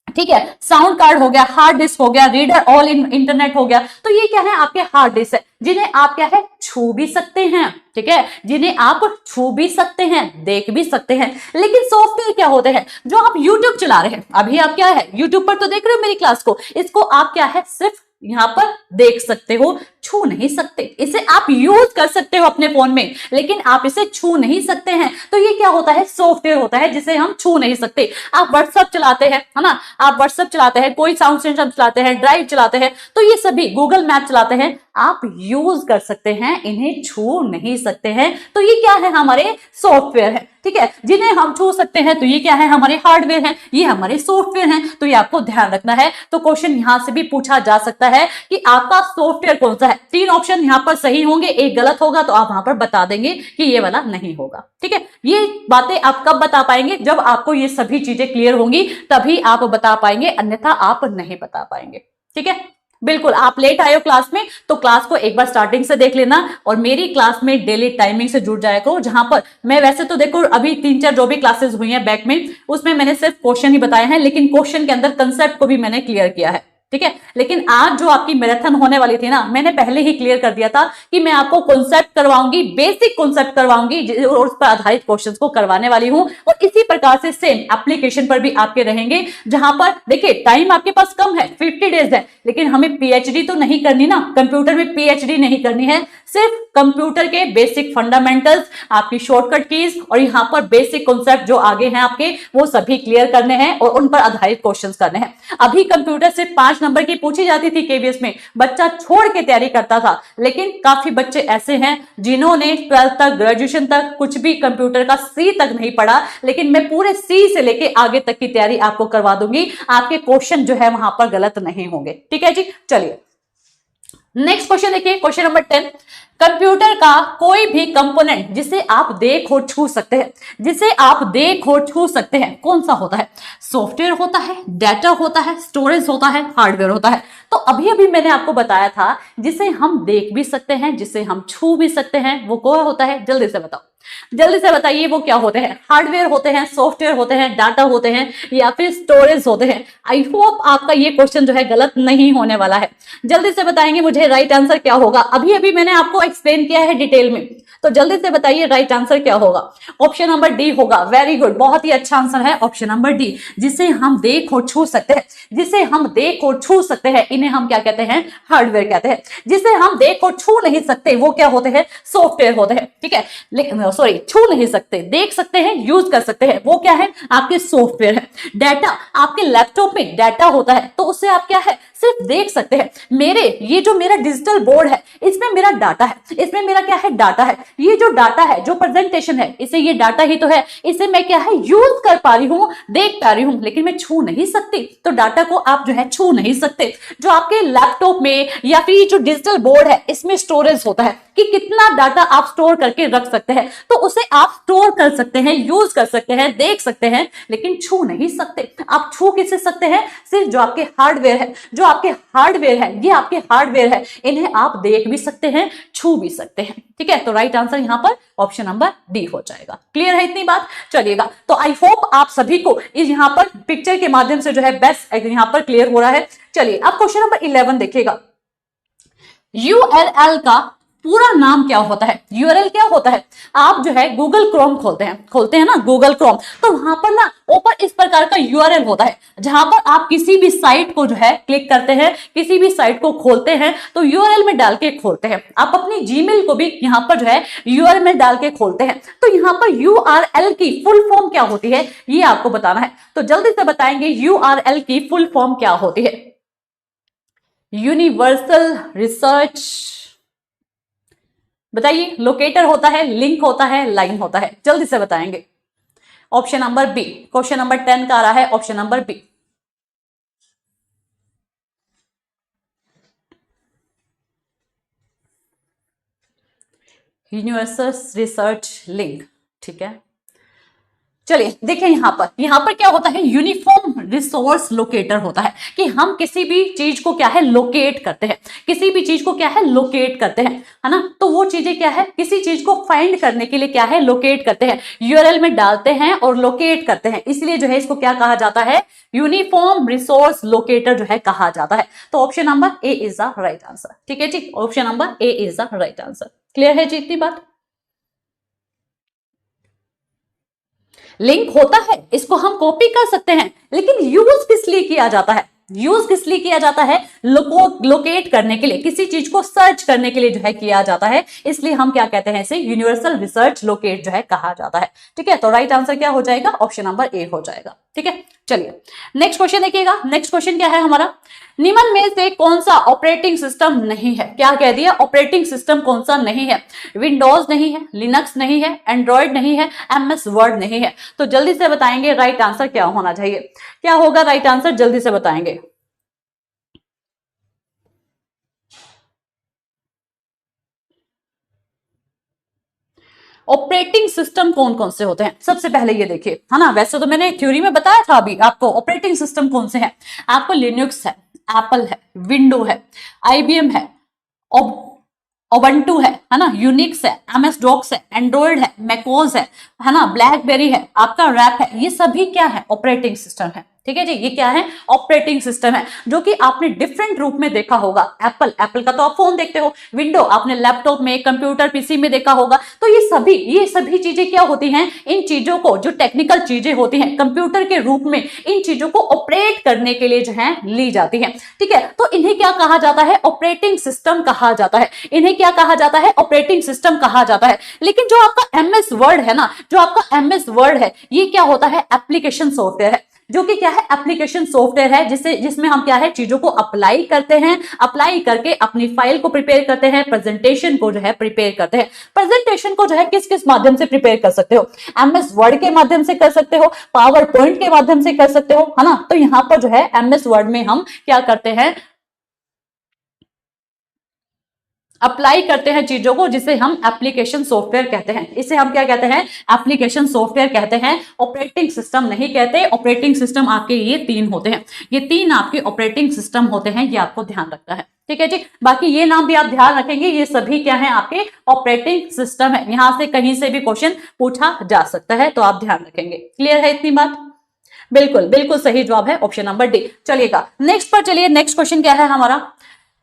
ठीक है, साउंड कार्ड हो गया, हार्ड डिस्क हो गया, रीडर ऑल इन इंटरनेट हो गया। तो ये क्या है, आपके हार्ड डिस्क है, जिन्हें आप क्या है, छू भी सकते हैं, ठीक है, जिन्हें आप छू भी सकते हैं, देख भी सकते हैं। लेकिन सॉफ्टवेयर क्या होते हैं? जो आप यूट्यूब चला रहे हैं, अभी आप क्या है, यूट्यूब पर तो देख रहे हो मेरी क्लास को, इसको आप क्या है, सिर्फ यहां पर देख सकते हो, छू नहीं सकते। इसे आप यूज कर सकते हो अपने फोन में, लेकिन आप इसे छू नहीं सकते हैं। तो ये क्या होता है, सॉफ्टवेयर होता है जिसे हम छू नहीं सकते। आप व्हाट्सएप चलाते हैं, है ना, आप व्हाट्सएप चलाते हैं, कोई साउंड सिस्टम चलाते हैं, ड्राइव चलाते हैं, तो ये सभी, गूगल मैप चलाते हैं, आप यूज कर सकते हैं, इन्हें छू नहीं सकते हैं तो ये क्या है, हमारे सॉफ्टवेयर है। ठीक है, जिन्हें हम छू सकते हैं तो ये क्या है, हमारे हार्डवेयर हैं, ये हमारे सॉफ्टवेयर हैं। तो ये आपको ध्यान रखना है। तो क्वेश्चन यहां से भी पूछा जा सकता है कि आपका सॉफ्टवेयर कौन सा है। 3 ऑप्शन यहां पर सही होंगे, एक गलत होगा, तो आप वहां पर बता देंगे कि ये वाला नहीं होगा। ठीक है, ये बातें आप कब बता पाएंगे, जब आपको ये सभी चीजें क्लियर होंगी, तभी आप बता पाएंगे, अन्यथा आप नहीं बता पाएंगे। ठीक है, बिल्कुल। आप लेट आए हो क्लास में तो क्लास को एक बार स्टार्टिंग से देख लेना, और मेरी क्लास में डेली टाइमिंग से जुड़ जाया करो, जहां पर मैं वैसे तो देखो अभी 3-4 जो भी क्लासेस हुई हैं बैक में, उसमें मैंने सिर्फ क्वेश्चन ही बताए हैं, लेकिन क्वेश्चन के अंदर कंसेप्ट को भी मैंने क्लियर किया है। ठीक है, लेकिन आज जो आपकी मैराथन होने वाली थी ना, मैंने पहले ही क्लियर कर दिया था कि मैं आपको कॉन्सेप्ट करवाऊंगी, बेसिक कॉन्सेप्ट करवाऊंगी, और उस पर आधारित क्वेश्चंस को करवाने वाली हूं। और इसी प्रकार से सेम एप्लीकेशन पर भी आपके रहेंगे, जहां पर देखिए टाइम आपके पास कम है, 50 डेज है, लेकिन हमें पीएचडी तो नहीं करनी ना, कंप्यूटर में पीएचडी नहीं करनी है, सिर्फ कंप्यूटर के बेसिक फंडामेंटल्स, आपकी शॉर्टकट कीज और यहां पर बेसिक कॉन्सेप्ट जो आगे हैं आपके, वो सभी क्लियर करने हैं और उन पर आधारित क्वेश्चंस करने हैं। अभी कंप्यूटर से 5 नंबर की पूछी जाती थी केवीएस में, बच्चा छोड़ के तैयारी करता था, लेकिन काफी बच्चे ऐसे हैं जिन्होंने 12th तक, ग्रेजुएशन तक कुछ भी कंप्यूटर का सी तक नहीं पढ़ा, लेकिन मैं पूरे सी से लेके आगे तक की तैयारी आपको करवा दूंगी, आपके क्वेश्चन जो है वहां पर गलत नहीं होंगे। ठीक है जी, चलिए नेक्स्ट क्वेश्चन देखिए, क्वेश्चन नंबर 10। कंप्यूटर का कोई भी कंपोनेंट जिसे आप देख और छू सकते हैं, जिसे आप देख और छू सकते हैं, कौन सा होता है? सॉफ्टवेयर होता है, डाटा होता है, स्टोरेज होता है, हार्डवेयर होता है। तो अभी अभी मैंने आपको बताया था जिसे हम देख भी सकते हैं, जिसे हम छू भी सकते हैं, वो कौन होता है? जल्दी से बताओ, जल्दी से बताइए वो क्या होते हैं? हार्डवेयर होते हैं, सॉफ्टवेयर होते हैं, डाटा होते हैं, या फिर स्टोरेज होते हैं? आई होप आपका ये क्वेश्चन जो है गलत नहीं होने वाला है। जल्दी से बताएंगे मुझे राइट आंसर क्या होगा। अभी अभी मैंने आपको एक्सप्लेन किया है डिटेल में, तो जल्दी से बताइए राइट आंसर क्या होगा। ऑप्शन नंबर डी होगा। वेरी गुड, बहुत ही अच्छा आंसर है ऑप्शन नंबर डी, जिसे हम देख और छू सकते हैं। जिसे हम देख और छू सकते हैं इन्हें हम क्या कहते हैं? हार्डवेयर कहते हैं। जिसे हम देख और छू नहीं सकते वो क्या होते हैं? सॉफ्टवेयर होते हैं। ठीक है, लेकिन सॉरी, छू नहीं सकते, देख सकते हैं, यूज कर सकते हैं, वो क्या है? आपके सॉफ्टवेयर है। डाटा, आपके लैपटॉप में डाटा होता है, तो उससे आप क्या है? सिर्फ देख सकते हैं। ये जो मेरा डिजिटल बोर्ड है, इसमें मेरा डाटा है, इसमें मेरा क्या है? डाटा है। ये जो डाटा है, जो प्रेजेंटेशन है, इसे ये डाटा ही तो है, इसे मैं क्या है? यूज कर पा रही हूं, देख पा रही हूं, लेकिन मैं छू नहीं सकती। तो डाटा को आप जो है छू नहीं सकते। जो आपके लैपटॉप में या फिर जो डिजिटल बोर्ड है, इसमें स्टोरेज होता है कि कितना डाटा आप स्टोर करके रख सकते हैं, तो उसे आप स्टोर कर सकते हैं, यूज कर सकते हैं, देख सकते हैं, लेकिन छू नहीं सकते। आप छू किसे सकते हैं? सिर्फ जो आपके हार्डवेयर है, जो आपके हार्डवेयर है, ये आपके हार्डवेयर है, इन्हें आप देख भी सकते हैं, छू भी सकते हैं। ठीक है, तो राइट आंसर यहां पर ऑप्शन नंबर डी हो जाएगा। क्लियर है इतनी बात? चलिएगा, तो आई होप आप सभी को इस यहां पर पिक्चर के माध्यम से जो है बेस्ट यहां पर क्लियर हो रहा है। चलिए अब क्वेश्चन नंबर 11 देखिएगा। यूआरएल का पूरा नाम क्या होता है? यूआरएल क्या होता है? आप जो है गूगल क्रोम खोलते हैं ना, गूगल क्रोम, तो वहां पर ना ऊपर इस प्रकार का यूआरएल होता है, जहां पर आप किसी भी साइट को जो है क्लिक करते हैं, किसी भी साइट को खोलते हैं तो यूआरएल में डाल के खोलते हैं। आप अपनी जीमेल को भी यहां पर जो है यूआरएल में डाल के खोलते हैं। तो यहां पर यूआरएल की फुल फॉर्म क्या होती है, ये आपको बताना है। तो जल्दी से बताएंगे यूआरएल की फुल फॉर्म क्या होती है? यूनिवर्सल रिसर्च, बताइए। लोकेटर होता है, लिंक होता है, लाइन होता है? जल्दी से बताएंगे। Option number B, question number 10 का आ रहा है option number B. Universal research link. ठीक है, चलिए देखिए यहां पर क्या होता है? यूनिफॉर्म रिसोर्स लोकेटर होता है कि हम किसी भी चीज को क्या है? लोकेट करते हैं। किसी भी चीज को क्या है? लोकेट करते हैं, है ना? तो वो चीजें क्या है? किसी चीज को फाइंड करने के लिए क्या है? लोकेट करते हैं, यूआरएल में डालते हैं और लोकेट करते हैं, इसलिए जो है इसको क्या कहा जाता है? यूनिफॉर्म रिसोर्स लोकेटर जो है कहा जाता है। तो option number A is the right answer. ठीक है जी, option number A is the right answer. Clear है जी इतनी बात? लिंक होता है, इसको हम कॉपी कर सकते हैं, लेकिन यूज किस लिए किया जाता है? यूज किस लिए किया जाता है? लोकेट करने के लिए, किसी चीज को सर्च करने के लिए जो है किया जाता है, इसलिए हम क्या कहते हैं? इसे यूनिवर्सल रिसर्च लोकेट जो है कहा जाता है। ठीक है, तो राइट आंसर क्या हो जाएगा? ऑप्शन नंबर ए हो जाएगा। ठीक है, चलिए नेक्स्ट क्वेश्चन देखिएगा। नेक्स्ट क्वेश्चन क्या है हमारा, निम्न में से कौन सा ऑपरेटिंग सिस्टम नहीं है? क्या कह दिया, ऑपरेटिंग सिस्टम कौन सा नहीं है? विंडोज नहीं है, लिनक्स नहीं है, एंड्रॉइड नहीं है, एमएस वर्ड नहीं है। तो जल्दी से बताएंगे राइट आंसर क्या होना चाहिए, क्या होगा राइट आंसर, जल्दी से बताएंगे। ऑपरेटिंग सिस्टम कौन कौन से होते हैं? सबसे पहले ये देखिए, है ना, वैसे तो मैंने थ्योरी में बताया था अभी आपको ऑपरेटिंग सिस्टम कौन से हैं। आपको लिनक्स है, एप्पल है, विंडो है, आईबीएम है, ओबंटू है ना, यूनिक्स है, एमएस डॉक्स है, एंड्रॉइड है, मैकोस है ना, ब्लैकबेरी है, आपका रैप है। ये सभी क्या है, ऑपरेटिंग सिस्टम है। ठीक है जी, ये क्या है, ऑपरेटिंग सिस्टम है, जो कि आपने डिफरेंट रूप में देखा होगा। एप्पल का तो आप फोन देखते हो, विंडो आपने लैपटॉप में, कंप्यूटर, पीसी में देखा होगा। तो ये सभी चीजें क्या होती हैं, इन चीजों को, जो टेक्निकल चीजें होती हैं कंप्यूटर के रूप में, इन चीजों को ऑपरेट करने के लिए जो है ली जाती है। ठीक है, तो इन्हें क्या कहा जाता है, ऑपरेटिंग सिस्टम कहा जाता है। इन्हें क्या कहा जाता है, ऑपरेटिंग सिस्टम कहा जाता है। लेकिन जो आपका एमएस वर्ड है ना, जो आपका एमएस वर्ड है, ये क्या होता है, एप्लीकेशन सॉफ्टवेयर है, जो कि क्या है, एप्लीकेशन सॉफ्टवेयर है, जिसमें हम क्या है, चीजों को अप्लाई करते हैं, अप्लाई करके अपनी फाइल को प्रिपेयर करते हैं, प्रेजेंटेशन को जो है प्रिपेयर करते हैं। प्रेजेंटेशन को जो है किस किस माध्यम से प्रिपेयर कर सकते हो, एमएस वर्ड के माध्यम से कर सकते हो, पावर पॉइंट के माध्यम से कर सकते हो, है ना। तो यहां पर जो है एमएस वर्ड में हम क्या करते हैं, अप्लाई करते हैं चीजों को, जिसे हम एप्लीकेशन सॉफ्टवेयर कहते हैं। इसे हम क्या कहते हैं, एप्लीकेशन सॉफ्टवेयर कहते हैं, ऑपरेटिंग सिस्टम नहीं कहते। ऑपरेटिंग सिस्टम आपके ये 3 होते हैं, ये 3 आपके ऑपरेटिंग सिस्टम होते हैं, ये आपको ध्यान रखना है। ठीक है जी, बाकी ये नाम भी आप ध्यान रखेंगे, ये सभी क्या है, आपके ऑपरेटिंग सिस्टम है। यहां से कहीं से भी क्वेश्चन पूछा जा सकता है, तो आप ध्यान रखेंगे। क्लियर है इतनी बात? बिल्कुल बिल्कुल सही जवाब है ऑप्शन नंबर डी। चलिएगा नेक्स्ट पर चलिए। नेक्स्ट क्वेश्चन क्या है हमारा,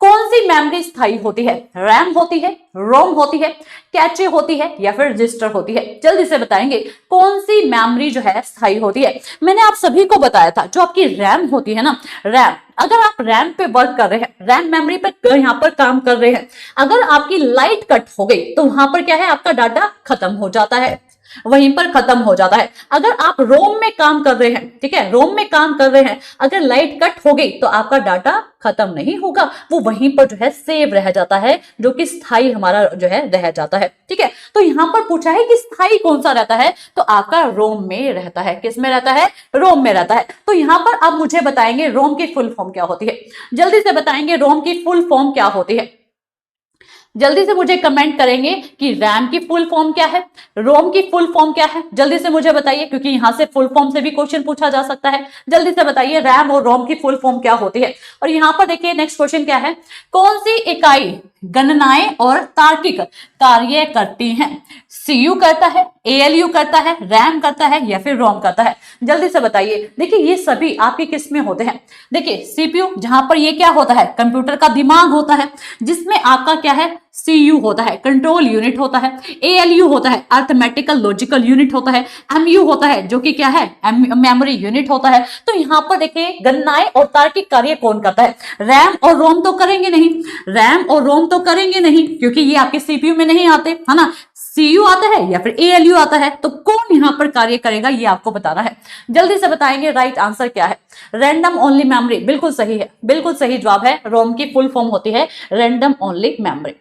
कौन सी मेमोरी स्थायी होती है? रैम होती है, रोम होती है, कैचे होती है, या फिर रजिस्टर होती है? जल्दी से बताएंगे कौन सी मेमोरी जो है स्थायी होती है। मैंने आप सभी को बताया था, जो आपकी रैम होती है ना, रैम, अगर आप रैम पे वर्क कर रहे हैं, रैम मेमोरी पे यहाँ पर काम कर रहे हैं, अगर आपकी लाइट कट हो गई तो वहां पर क्या है, आपका डाटा खत्म हो जाता है, वहीं पर खत्म हो जाता है। अगर आप रोम में काम कर रहे हैं, ठीक है, रोम में काम कर रहे हैं, अगर लाइट कट हो गई तो आपका डाटा खत्म नहीं होगा, वो वहीं पर जो है सेव रह जाता है, जो कि स्थायी हमारा जो है रह जाता है। ठीक है, तो यहां पर पूछा है कि स्थायी कौन सा रहता है, तो आपका रोम में रहता है। किस में रहता है, रोम में रहता है। तो यहां पर आप मुझे बताएंगे रोम की फुल फॉर्म क्या होती है, जल्दी से बताएंगे रोम की फुल फॉर्म क्या होती है। जल्दी से मुझे कमेंट करेंगे कि रैम की फुल फॉर्म क्या है, रोम की फुल फॉर्म क्या है, जल्दी से मुझे बताइए, क्योंकि यहां से फुल फॉर्म से भी क्वेश्चन पूछा जा सकता है। जल्दी से बताइए रैम और रोम की फुल फॉर्म क्या होती है। और यहां पर देखिए नेक्स्ट क्वेश्चन क्या है, कौन सी इकाई गणनाएं और तार्किक कार्य करती हैं? सीयू करता है, एएलयू करता है, रैम करता है, या फिर रोम करता है? जल्दी से बताइए। देखिए ये सभी आपके किस में होते हैं, देखिए सीपीयू, जहां पर ये क्या होता है, कंप्यूटर का दिमाग होता है, जिसमें आपका क्या है, सीयू होता है, कंट्रोल यूनिट होता है, एएलयू होता है, अर्थमेटिकल लॉजिकल यूनिट होता है, एमयू होता है, जो कि क्या है, मेमोरी यूनिट होता है। तो यहां पर देखिए गणनाएं और तार्किक कार्य कौन करता है, रैम और रोम तो करेंगे नहीं, रैम और रोम तो करेंगे नहीं, क्योंकि ये आपके सीपीयू में नहीं आते, है ना। सीयू आता है या फिर एएलयू आता है, तो कौन यहां पर कार्य करेगा ये आपको बताना है। जल्दी से बताएंगे राइट आंसर क्या है, रैंडम ओनली मेमोरी, बिल्कुल सही है, बिल्कुल सही जवाब है। रोम की फुल फॉर्म होती है रैंडम ओनली मेमोरी।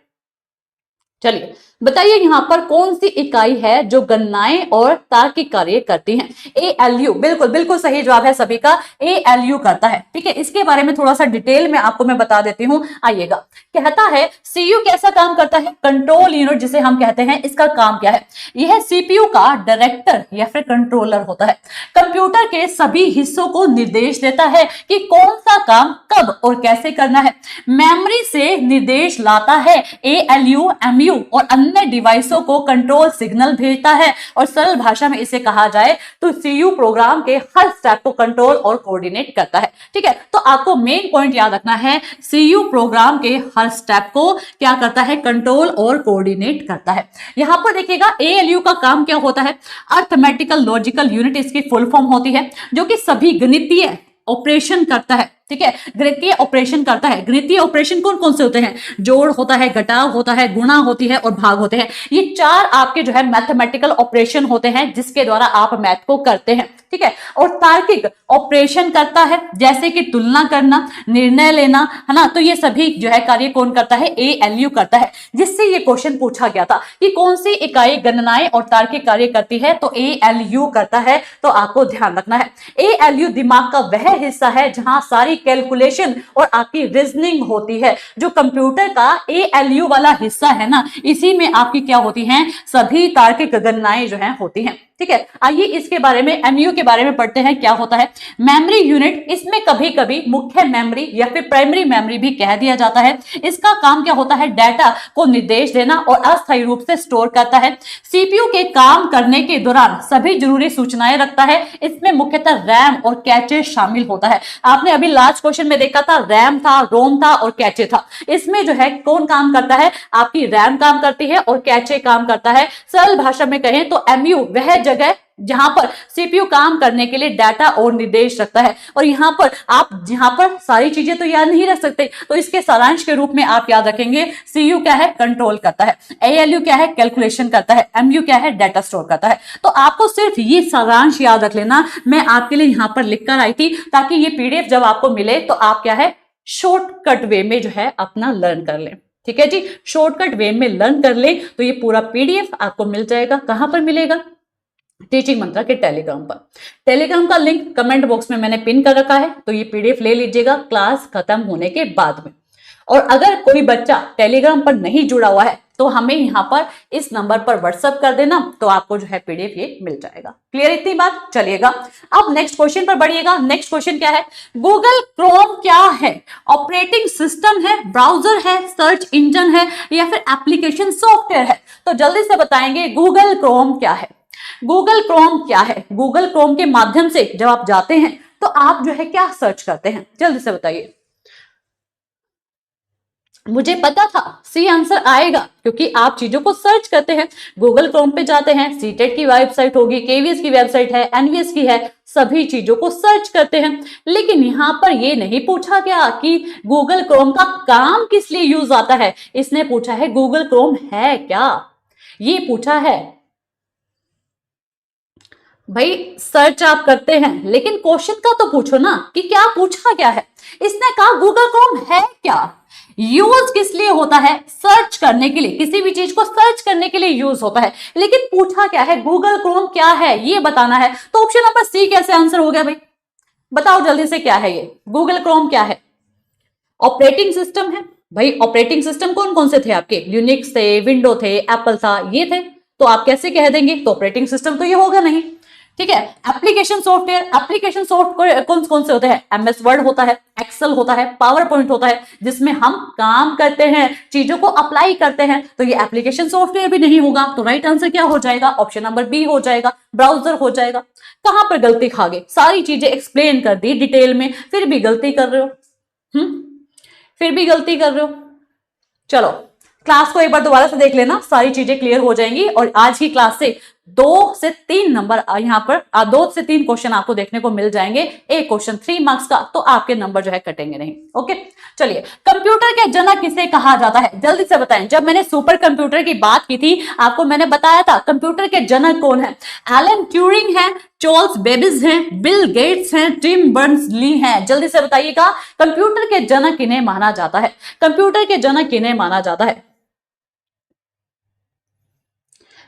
चलिए बताइए यहां पर कौन सी इकाई है जो गणनाएं और तार्किक कार्य करती हैं? एएलयू, बिल्कुल बिल्कुल सही जवाब है सभी का, एएलयू करता है। ठीक है, इसके बारे में थोड़ा सा डिटेल में आपको मैं बता देती हूं, आइएगा। कहता है सीयू कैसा काम करता है, कंट्रोल यूनिट जिसे हम कहते हैं, इसका काम क्या है, यह सीपीयू का डायरेक्टर या फिर कंट्रोलर होता है। कंप्यूटर के सभी हिस्सों को निर्देश देता है कि कौन सा काम कब और कैसे करना है। मेमोरी से निर्देश लाता है, एएलयू, एमयू और अन्य डिवाइसों को कंट्रोल सिग्नल भेजता है, और सरल भाषा में इसे कहा जाए तो सीयू प्रोग्राम के हर स्टेप को कंट्रोल और कोऑर्डिनेट करता है। ठीक है, तो आपको मेन पॉइंट याद रखना है, सीयू प्रोग्राम के हर स्टेप को क्या करता है, कंट्रोल और कोऑर्डिनेट करता है। यहां पर देखिएगा एएलयू का काम क्या होता है, अर्थमेटिकल लॉजिकल यूनिट इसकी फुल फॉर्म होती है, जो कि सभी गणितीय ऑपरेशन करता है। ठीक है, गणितीय ऑपरेशन करता है। गणितीय ऑपरेशन कौन कौन से होते हैं? जोड़ होता है, घटाव होता है, गुणा होती है और भाग होते हैं। ये 4 आपके जो है मैथमेटिकल ऑपरेशन होते हैं जिसके द्वारा आप मैथ को करते हैं। ठीक है, और तार्किक ऑपरेशन करता है जैसे कि तुलना करना, निर्णय लेना, है ना। तो ये सभी जो है कार्य कौन करता है? ALU करता है। जिससे ये क्वेश्चन पूछा गया था कि कौन सी इकाई गणनाएं और तार्किक कार्य करती है, तो ALU करता है। तो आपको ध्यान रखना है, ALU दिमाग का वह हिस्सा है जहां सारी कैलकुलेशन और आपकी रीजनिंग होती है। जो कंप्यूटर का ALU वाला हिस्सा है ना, इसी में आपकी क्या होती हैं? सभी तार्किक गणनाएं जो हैं होती हैं। ठीक है, आइए इसके बारे में MU के बारे में पढ़ते हैं। क्या होता है मेमोरी यूनिट? इसमें कभी कभी मुख्य मेमोरी या फिर प्राइमरी मेमोरी भी कह दिया जाता है। इसका काम क्या होता है? डाटा को निर्देश देना और अस्थायी रूप से स्टोर करता है। CPU के काम करने के दौरान सभी जरूरी सूचनाएं रखता है। इसमें मुख्यतः रैम और कैचे शामिल होता है। आपने अभी लास्ट क्वेश्चन में देखा था, रैम था, रोम था और कैचे था। इसमें जो है कौन काम करता है? आपकी रैम काम करती है और कैचे काम करता है। सरल भाषा में कहें तो MU वह जगह जहां पर CPU काम करने के लिए डाटा और निर्देश रखता है। और यहां पर आप जहां पर सारी चीजें तो याद नहीं रख सकते, तो इसके सारांश के रूप में आप याद रखेंगे CU क्या है? कंट्रोल करता है। ALU क्या है? कैलकुलेशन करता है। MU क्या है? डाटा स्टोर करता है। तो आपको सिर्फ ये सारांश याद रख लेना। मैं आपके लिए यहां पर लिखकर आई थी ताकि ये PDF जब आपको मिले तो आप क्या है? शॉर्टकट वे में जो है अपना लर्न कर लें। ठीक है जी, शॉर्टकट वे में लर्न कर ले तो ये पूरा PDF आपको मिल जाएगा। कहां पर मिलेगा? टीचिंग मंत्रा के टेलीग्राम पर। टेलीग्राम का लिंक कमेंट बॉक्स में मैंने पिन कर रखा है, तो ये PDF ले लीजिएगा क्लास खत्म होने के बाद में। और अगर कोई बच्चा टेलीग्राम पर नहीं जुड़ा हुआ है तो हमें यहाँ पर इस नंबर पर व्हाट्सएप कर देना, तो आपको जो है PDF ये मिल जाएगा। क्लियर इतनी बात? चलिएगा अब नेक्स्ट क्वेश्चन पर बढ़िएगा। नेक्स्ट क्वेश्चन क्या है? गूगल क्रोम क्या है? ऑपरेटिंग सिस्टम है, ब्राउजर है, सर्च इंजन है या फिर एप्लीकेशन सॉफ्टवेयर है? तो जल्दी से बताएंगे गूगल क्रोम क्या है। गूगल क्रोम क्या है? गूगल क्रोम के माध्यम से जब आप जाते हैं तो आप जो है क्या सर्च करते हैं? जल्दी से बताइए। मुझे पता था सी आंसर आएगा क्योंकि आप चीजों को सर्च करते हैं। गूगल क्रोम पे जाते हैं, सीटेट की वेबसाइट होगी, KVS की वेबसाइट है, NVS की है, सभी चीजों को सर्च करते हैं। लेकिन यहां पर ये नहीं पूछा गया कि गूगल क्रोम का काम किस लिए यूज आता है। इसने पूछा है गूगल क्रोम है क्या, ये पूछा है। भाई सर्च आप करते हैं लेकिन क्वेश्चन का तो पूछो ना कि क्या पूछा गया है। इसने कहा गूगल क्रोम है क्या, यूज किस लिए होता है? सर्च करने के लिए, किसी भी चीज को सर्च करने के लिए यूज होता है। लेकिन पूछा क्या है? गूगल क्रोम क्या है ये बताना है। तो ऑप्शन नंबर C कैसे आंसर हो गया भाई? बताओ जल्दी से, क्या है ये? गूगल क्रोम क्या है? ऑपरेटिंग सिस्टम है। भाई ऑपरेटिंग सिस्टम कौन कौन से थे आपके? यूनिक्स थे, विंडो थे, एप्पल था, ये थे। तो आप कैसे कह देंगे? तो ऑपरेटिंग सिस्टम तो ये होगा नहीं। ठीक है, एप्लीकेशन सॉफ्टवेयर, एप्लीकेशन सॉफ्टवेयर कौन कौन से होते हैं? MS वर्ड होता है, एक्सेल होता है, पावर पॉइंट होता है, जिसमें हम काम करते हैं, चीजों को अप्लाई करते हैं। तो ये एप्लीकेशन सॉफ्टवेयर भी नहीं होगा। तो राइट आंसर क्या हो जाएगा? ऑप्शन नंबर B हो जाएगा, ब्राउजर हो जाएगा। कहां पर गलती खा गए? सारी चीजें एक्सप्लेन कर दी डिटेल में, फिर भी गलती कर रहे हो। फिर भी गलती कर रहे हो। चलो क्लास को एक बार दोबारा से देख लेना, सारी चीजें क्लियर हो जाएंगी। और आज की क्लास से 2 से 3 नंबर यहाँ पर 2 से 3 क्वेश्चन आपको देखने को मिल जाएंगे। एक क्वेश्चन 3 मार्क्स का, तो आपके नंबर जो है कटेंगे नहीं। ओके चलिए, कंप्यूटर के जनक किसे कहा जाता है? जल्दी से बताएं। जब मैंने सुपर कंप्यूटर की बात की थी आपको, मैंने बताया था कंप्यूटर के जनक कौन है? एलन ट्यूरिंग है, चार्ल्स बेबेज हैं, बिल गेट्स हैं, टिम बर्नर्स-ली हैं। जल्दी से बताइएगा कंप्यूटर के जनक किन्हें माना जाता है? कंप्यूटर के जनक किन्हें माना जाता है?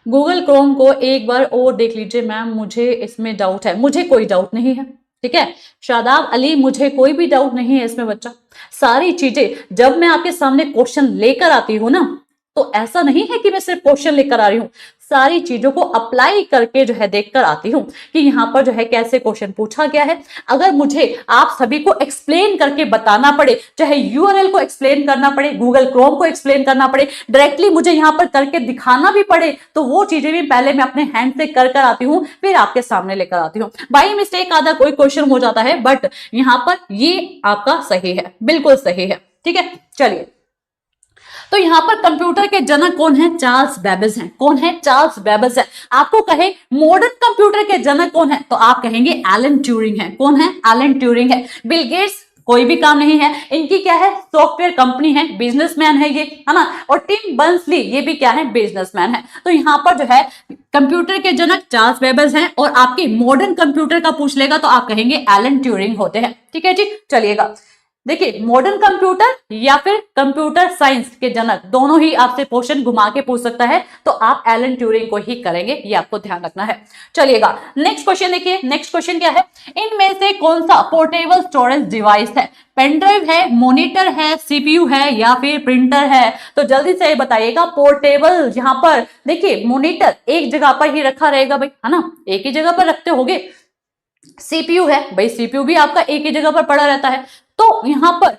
गूगल क्रोम को एक बार और देख लीजिए मैम, मुझे इसमें डाउट है। मुझे कोई डाउट नहीं है, ठीक है शादाब अली, मुझे कोई भी डाउट नहीं है इसमें बच्चा। सारी चीजें जब मैं आपके सामने क्वेश्चन लेकर आती हूँ ना, तो ऐसा नहीं है कि मैं सिर्फ क्वेश्चन लेकर आ रही हूँ, सारी चीजों को अप्लाई करके जो है देखकर आती हूँ कि यहाँ पर जो है कैसे क्वेश्चन पूछा गया है। अगर मुझे आप सभी को एक्सप्लेन करके बताना पड़े, चाहे URL को एक्सप्लेन करना पड़े, गूगल क्रोम को एक्सप्लेन करना पड़े, डायरेक्टली मुझे यहाँ पर करके दिखाना भी पड़े, तो वो चीजें भी पहले मैं अपने हैंड से कर कर आती हूँ, फिर आपके सामने लेकर आती हूँ। बाई मिस्टेक आधा कोई क्वेश्चन हो जाता है, बट यहाँ पर ये आपका सही है, बिल्कुल सही है। ठीक है चलिए, तो यहां पर कंप्यूटर के जनक कौन है? चार्ल्स बेबेज हैं। कौन है? चार्ल्स बेबेज है। आपको कहे मॉडर्न कंप्यूटर के जनक कौन है, तो आप कहेंगे एलन ट्यूरिंग है। कौन है? एलन ट्यूरिंग है। बिल गेट्स कोई भी काम नहीं है। इनकी क्या है, सॉफ्टवेयर कंपनी है, बिजनेसमैन है ये, है ना। और टिम बर्नर्स ली ये भी क्या है, बिजनेसमैन है। तो यहाँ पर जो है कंप्यूटर के जनक चार्ल्स बेबेज हैं, और आपके मॉडर्न कंप्यूटर का पूछ लेगा तो आप कहेंगे एलन ट्यूरिंग होते हैं। ठीक है जी, चलिएगा देखिए, मॉडर्न कंप्यूटर या फिर कंप्यूटर साइंस के जनक दोनों ही आपसे क्वेश्चन घुमा के पूछ सकता है, तो आप एलन ट्यूरिंग को ही करेंगे, ये आपको ध्यान रखना है। चलिएगा नेक्स्ट क्वेश्चन देखिए, नेक्स्ट क्वेश्चन क्या है, इनमें से कौन सा पोर्टेबल स्टोरेज डिवाइस है? पेन ड्राइव है, मॉनिटर है, सीपीयू है या फिर प्रिंटर है? तो जल्दी से बताइएगा। पोर्टेबल, यहाँ पर देखिए मॉनिटर एक जगह पर ही रखा रहेगा भाई, है ना, एक ही जगह पर रखते होगे। सीपीयू है भाई, सीपीयू भी आपका एक ही जगह पर पड़ा रहता है। तो यहां पर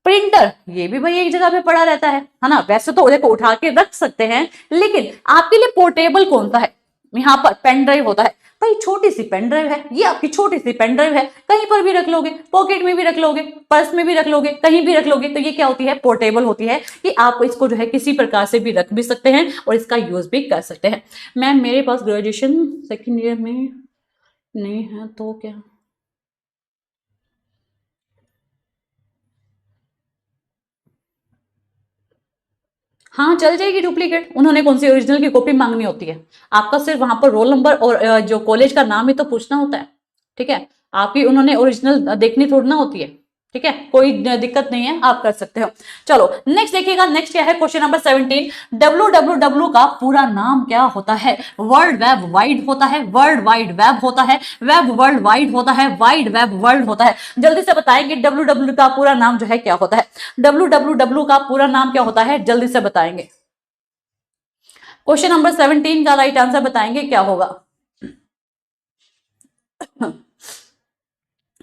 प्रिंटर, ये भी भाई एक जगह पे पड़ा रहता है ना। वैसे तो देखो उठा के रख सकते हैं, लेकिन आपके लिए पोर्टेबल कौन सा है? यहाँ पर पेन ड्राइव होता है भाई, छोटी सी पेन ड्राइव है, ये आपकी छोटी सी पेन ड्राइव है, कहीं पर भी रख लोगे, पॉकेट में भी रख लोगे, पर्स में भी रख लोगे, कहीं भी रख लोगे, तो ये क्या होती है, पोर्टेबल होती है, कि आप इसको जो है किसी प्रकार से भी रख भी सकते हैं और इसका यूज भी कर सकते हैं। मैम मेरे पास ग्रेजुएशन सेकेंड ईयर में नहीं है तो क्या? हाँ चल जाएगी डुप्लीकेट, उन्होंने कौन सी ओरिजिनल की कॉपी मांगनी होती है? आपका सिर्फ वहां पर रोल नंबर और जो कॉलेज का नाम ही तो पूछना होता है। ठीक है, आपकी उन्होंने ओरिजिनल देखनी थोड़ी ना होती है। ठीक है, कोई दिक्कत नहीं है, आप कर सकते हो। चलो नेक्स्ट देखिएगा, नेक्स्ट क्या है, क्वेश्चन नंबर 17, www का पूरा नाम क्या होता है? वर्ल्ड वेब वाइड होता है, वर्ल्ड वाइड वेब होता है, वेब वर्ल्ड वाइड होता है, वाइड वेब वर्ल्ड होता है? जल्दी से बताएंगे www का पूरा नाम जो है क्या होता है? www का पूरा नाम क्या होता है, जल्दी से बताएंगे। क्वेश्चन नंबर 17 का राइट आंसर बताएंगे क्या होगा?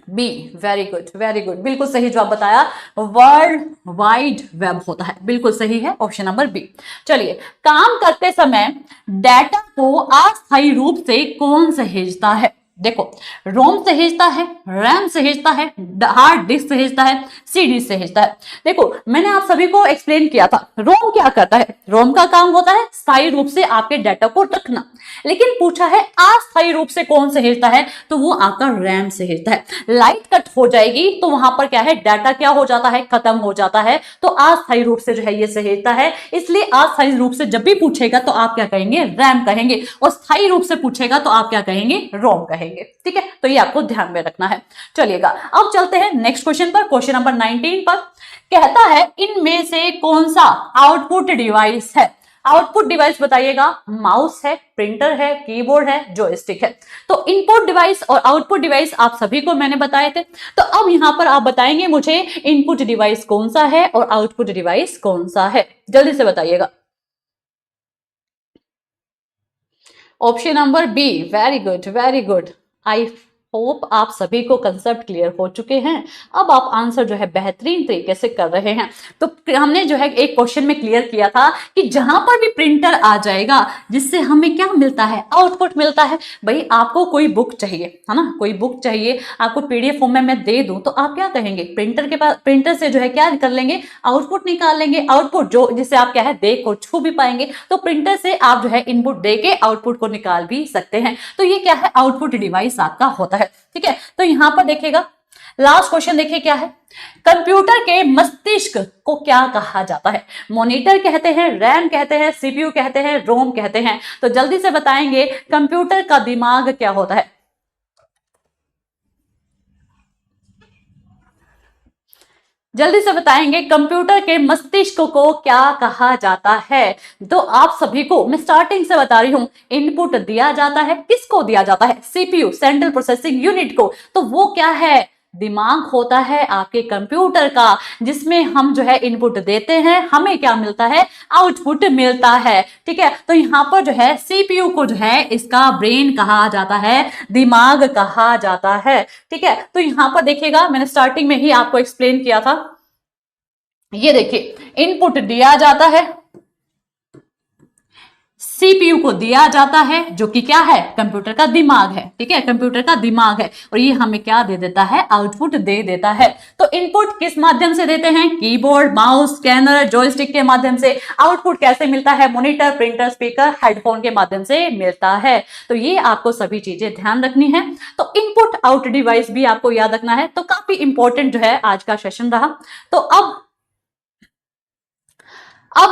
B, very good very good, बिल्कुल सही जवाब बताया, वर्ल्ड वाइड वेब होता है, बिल्कुल सही है ऑप्शन नंबर बी। चलिए, काम करते समय डाटा को अस्थायी रूप से कौन सहेजता है? देखो, रोम सहेजता है, रैम सहेजता है, हार्ड डिस्क सहेजता है, सीडी सहेजता है। देखो मैंने आप सभी को एक्सप्लेन किया था, रोम क्या करता है, रोम का काम होता है स्थायी रूप से आपके डाटा को रखना, लेकिन पूछा है अस्थायी रूप से कौन सहेजता है, तो वो आपका रैम सहेजता है। लाइट कट हो जाएगी तो वहां पर क्या है, डाटा क्या हो जाता है, खत्म हो जाता है, तो अस्थायी रूप से जो है ये सहेजता है। इसलिए अस्थायी रूप से जब भी पूछेगा तो आप क्या कहेंगे, रैम कहेंगे, और स्थायी रूप से पूछेगा तो आप क्या कहेंगे, रोम कहेंगे। ठीक है, तो ये आपको ध्यान में रखना है। चलिएगा अब चलते हैं नेक्स्ट क्वेश्चन पर, क्वेश्चन नंबर 19 पर। कहता है इनमें से कौन सा आउटपुट डिवाइस है? आउटपुट डिवाइस बताइएगा, माउस है, प्रिंटर है, कीबोर्ड है, जॉयस्टिक है? तो इनपुट डिवाइस और आउटपुट डिवाइस आप सभी को मैंने बताए थे, तो अब यहां पर आप बताएंगे मुझे इनपुट डिवाइस कौन सा है और आउटपुट डिवाइस कौन सा है, जल्दी से बताइएगा। Option number B, very good very good. I hope आप सभी को कंसेप्ट क्लियर हो चुके हैं। अब आप आंसर जो है बेहतरीन तरीके से कर रहे हैं। तो हमने जो है एक क्वेश्चन में क्लियर किया था कि जहां पर भी प्रिंटर आ जाएगा, जिससे हमें क्या मिलता है, आउटपुट मिलता है। भाई आपको कोई बुक चाहिए, है ना, कोई बुक चाहिए, आपको पीडीएफ फॉर्म में मैं दे दूं तो आप क्या कहेंगे, प्रिंटर के पास, प्रिंटर से जो है क्या कर लेंगे, आउटपुट निकाल लेंगे, आउटपुट जो जिसे आप क्या है देख और छू भी पाएंगे। तो प्रिंटर से आप जो है इनपुट दे के आउटपुट को निकाल भी सकते हैं। तो ये क्या है, आउटपुट डिवाइस आपका होता है। ठीक है, तो यहां पर देखिएगा लास्ट क्वेश्चन देखिए क्या है, कंप्यूटर के मस्तिष्क को क्या कहा जाता है? मॉनिटर कहते हैं, रैम कहते हैं, सीपीयू कहते हैं, रोम कहते हैं? तो जल्दी से बताएंगे कंप्यूटर का दिमाग क्या होता है? जल्दी से बताएंगे कंप्यूटर के मस्तिष्क को क्या कहा जाता है? तो आप सभी को मैं स्टार्टिंग से बता रही हूं, इनपुट दिया जाता है, किसको दिया जाता है, सीपीयू, सेंट्रल प्रोसेसिंग यूनिट को। तो वो क्या है, दिमाग होता है आपके कंप्यूटर का, जिसमें हम जो है इनपुट देते हैं, हमें क्या मिलता है, आउटपुट मिलता है। ठीक है, तो यहां पर जो है सीपीयू को जो है इसका ब्रेन कहा जाता है, दिमाग कहा जाता है। ठीक है, तो यहां पर देखिएगा मैंने स्टार्टिंग में ही आपको एक्सप्लेन किया था, ये देखिए इनपुट दिया जाता है, सीपीयू को दिया जाता है, जो कि क्या है, कंप्यूटर का दिमाग है, ठीक है, कंप्यूटर का दिमाग है, और ये हमें क्या दे देता है, आउटपुट दे देता है। तो इनपुट किस माध्यम से देते हैं, कीबोर्ड, माउस, स्कैनर, जॉयस्टिक के माध्यम से। आउटपुट कैसे मिलता है, मॉनिटर, प्रिंटर, स्पीकर, हेडफोन के माध्यम से मिलता है। तो ये आपको सभी चीजें ध्यान रखनी है। तो इनपुट आउट डिवाइस भी आपको याद रखना है। तो काफी इंपॉर्टेंट जो है आज का सेशन रहा। तो अब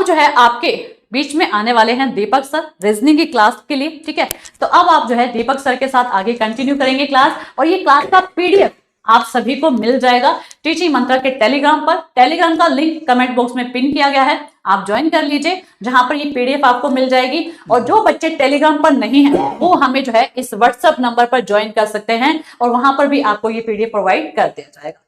जो है आपके बीच में आने वाले हैं दीपक सर रीजनिंग की क्लास के लिए, ठीक है। तो अब आप जो है दीपक सर के साथ आगे कंटिन्यू करेंगे क्लास, और ये क्लास का पीडीएफ आप सभी को मिल जाएगा टीचिंग मंत्र के टेलीग्राम पर। टेलीग्राम का लिंक कमेंट बॉक्स में पिन किया गया है, आप ज्वाइन कर लीजिए, जहां पर ये पीडीएफ आपको मिल जाएगी। और जो बच्चे टेलीग्राम पर नहीं है वो हमें जो है इस व्हाट्सएप नंबर पर ज्वाइन कर सकते हैं, और वहां पर भी आपको ये पीडीएफ प्रोवाइड कर दिया जाएगा।